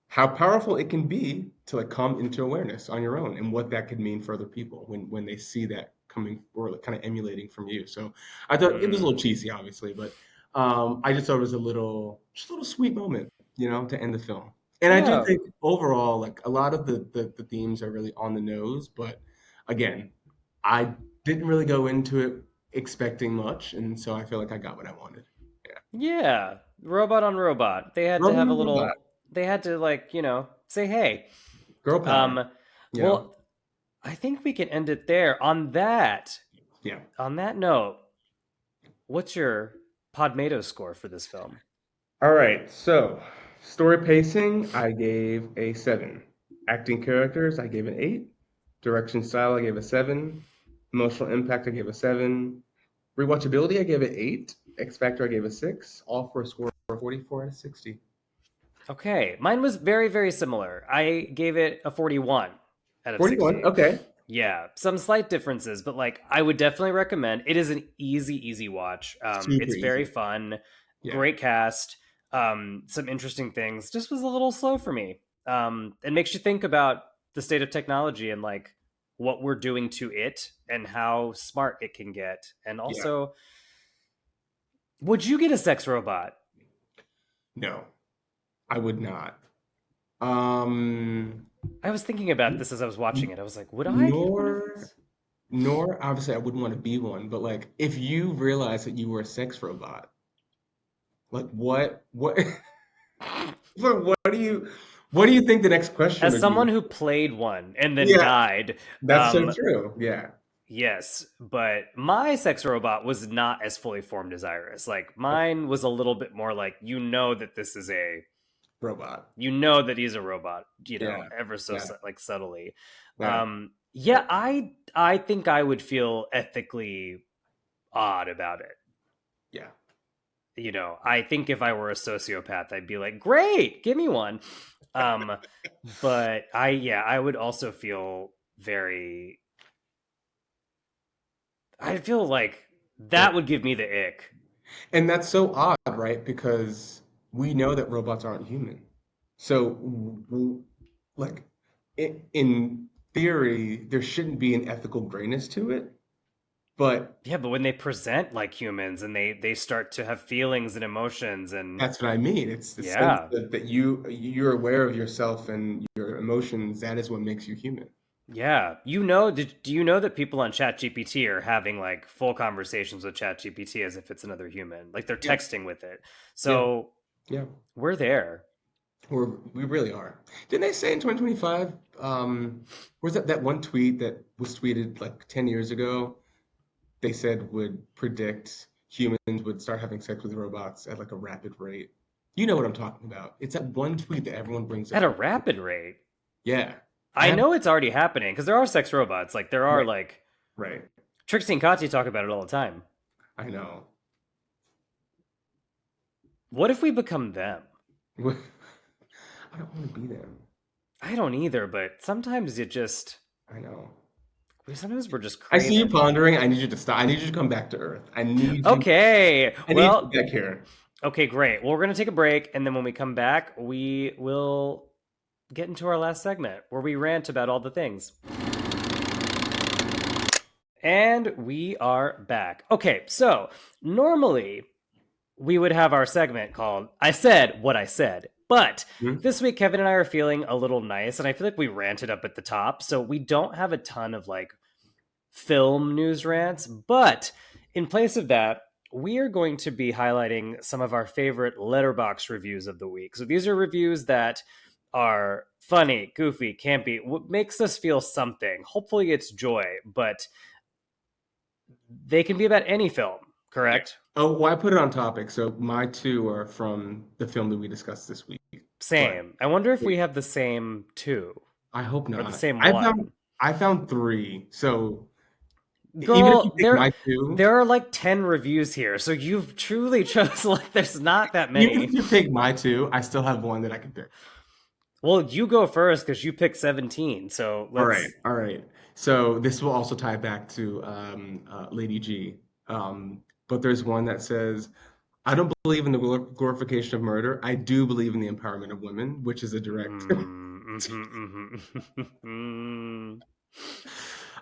how powerful it can be to like come into awareness on your own and what that could mean for other people when they see that coming or like kind of emulating from you. So I thought it was a Mm. little cheesy, obviously, but I just thought it was just a little sweet moment, you know, to end the film. And I do Yeah, think overall, like a lot of the themes are really on the nose, but again, I didn't really go into it expecting much, and so I feel like I got what I wanted. Yeah, yeah. Robot on robot. They had to robot have a on robot, little. They had to like say hey. girl power, Um, you know. well, I think we can end it there. On that, Yeah. note, what's your Podmato score for this film? All right, so story pacing, I gave a 7. Acting characters, I gave an 8. Direction style, I gave a 7. Emotional impact, I gave a 7. Rewatchability, I gave an 8. X Factor, I gave a 6. All for a score of 44 out of 60. Okay, mine was very, very similar. I gave it a 41 out of 41. 60. Okay. Yeah, some slight differences, but like I would definitely recommend. It is an easy, easy watch. Super It's very easy. fun, Yeah. great cast, some interesting things. Just was a little slow for me. It makes you think about the state of technology and like what we're doing to it and how smart it can get. And Yeah. also, would you get a sex robot? No, I would not. Um, I was thinking about this as I was watching it. I was like, would I get one of nor these? nor obviously I wouldn't want to be one, but like if you realize that you were a sex robot, like what what do you think the next question As would be? someone who played one and then Yeah, died, that's so true. Yeah. yes, but my sex robot was not as fully formed as Iris. Like mine was a little bit more like that this is a Robot. that he's a robot, Yeah. ever so Yeah. like subtly. Yeah. Yeah, I think I would feel ethically odd about it. Yeah. I think if I were a sociopath, I'd be like, "Great, give me one." Um, but I would also feel very. I feel like Yeah. that would give me the ick. And that's so odd, right? Because we know that robots aren't human. So, like, in theory, there shouldn't be an ethical grayness to it. But Yeah, but when they present like humans and they start to have feelings and emotions and that's what I mean. It's the sense yeah, that you're aware of yourself and your emotions. That is what makes you human. yeah, do you know that people on ChatGPT are having like full conversations with ChatGPT as if it's another human, like they're Yeah. texting with it. Yeah. So Yeah. we're there. We really are. Didn't they say in 2025? Was that one tweet that was tweeted like 10 years ago? They said would predict humans would start having sex with robots at like a rapid rate. You know what I'm talking about. It's that one tweet that everyone brings At up. a rapid rate. Yeah. I I have know it's already happening because there are sex robots. Like there are right, like right. Trixie and Katya talk about it all the time. I know. What if we become them? I don't want to be them. I don't either, but sometimes it just I know. sometimes we're just I see you craving. pondering. I need you to stop. I need you to come back to Earth. Okay. I need you Well, back here. okay, great. Well, we're going to take a break and then when we come back, we will get into our last segment where we rant about all the things. And we are back. Okay, so normally we would have our segment called I Said What I Said. But Hmm? this week, Kevin and I are feeling a little nice, and I feel like we ranted up at the top. So we don't have a ton of like film news rants. But in place of that, we are going to be highlighting some of our favorite letterbox reviews of the week. So these are reviews that are funny, goofy, campy, what makes us feel something. Hopefully, it's joy, but they can be about any film, Yeah. correct? Oh, well, I put it on topic. So my two are from the film that we discussed this week. But Same. I wonder if wait, we have the same two I hope or the not. same one. I found three. So even if you Girl, pick my two, there are like 10 reviews here, so you've truly chosen like there's not that even if many. you pick my two, I still have one that I can pick. Well, you go first because you picked 17. So All right, let's. all right. So this will also tie back to Lady G. But there's one that says, "I don't believe in the glorification of murder. I do believe in the empowerment of women," which is a direct.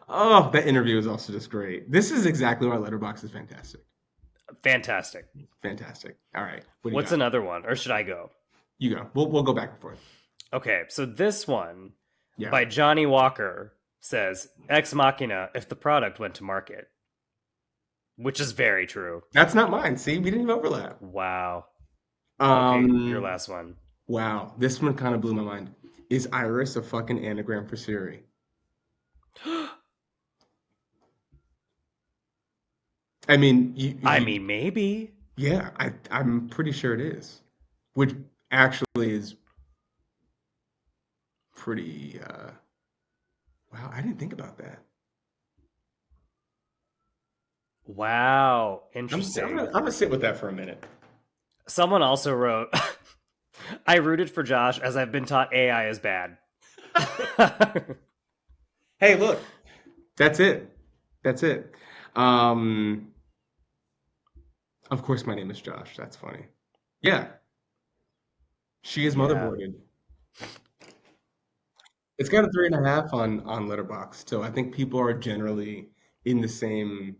Oh, that interview is also just great. This is exactly why Letterbox is fantastic. Fantastic. Fantastic. All right, what do you What's got? another one? Or should I go? You go. We'll go back and forth. Okay, so this one Yeah, by Johnny Walker says Ex Machina if the product went to market, which is very true. that's not mine. See, we didn't overlap. Wow. Okay, your Um, last one. wow, this one kind of blew my mind. Is Iris a fucking anagram for Siri? I mean, I mean, maybe. yeah, I'm pretty sure it is, which actually is pretty. Wow, I didn't think about that. Wow, I'm interesting. gonna sit with that for a minute. Someone also wrote, I rooted for Josh as I've been taught AI is bad. Hey, look, that's it. That's it. Um, of course, my name is Josh. That's funny. Yeah, she is Yeah. motherboarded. It's got a 3.5 on Letterboxd, so I think people are generally in the same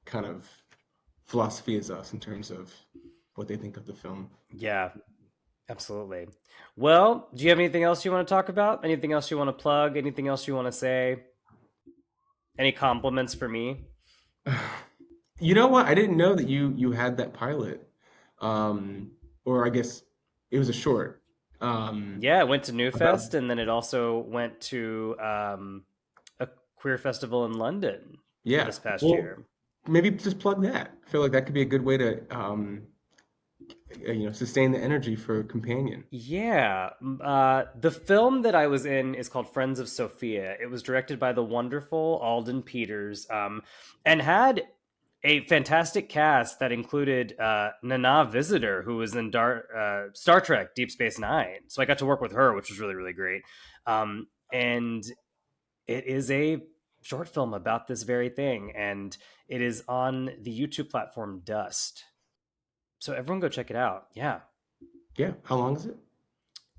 kind of philosophy as us in terms of what they think of the film. Yeah. Absolutely. Well, do you have anything else you want to talk about? Anything else you want to plug? Anything else you want to say? Any compliments for me? You know what? I didn't know that you had that pilot. Or I guess it was a short. Yeah, it went to About Newfest, and then it also went to a queer festival in London yeah. this past Well, year. maybe just plug that. I feel like that could be a good way to sustain the energy for Companion. Yeah, the film that I was in is called Friends of Sophia. It was directed by the wonderful Alden Peters, and had a fantastic cast that included Nana Visitor, who was in Star Trek Deep Space Nine. So I got to work with her, which was really, really great. And it is a short film about this very thing, and it is on the YouTube platform Dust. So everyone go check it out. Yeah, Yeah. How long is it?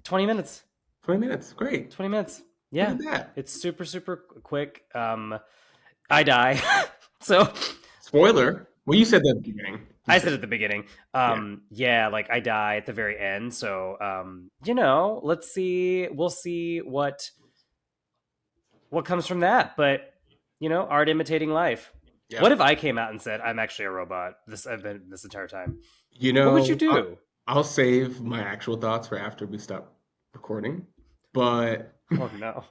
20 minutes. 20 minutes. Great. 20 minutes. Look Yeah, at that. it's super, super quick. I die. So Spoiler. Well, you said that at the beginning. You I said said at the beginning, yeah. yeah, like I die at the very end. So, let's see. We'll see what comes from that. But art imitating life. Yeah. What if I came out and said I'm actually a robot? I've been this entire time. You What would you know, do? I'll save my actual thoughts for after we stop recording. But Oh no.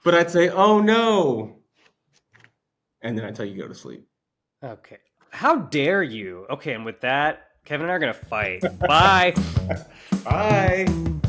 but I'd say, "Oh no." And then I tell you go to sleep. Okay. How dare you? Okay, and with that, Kevin and I are gonna fight. Bye. Bye.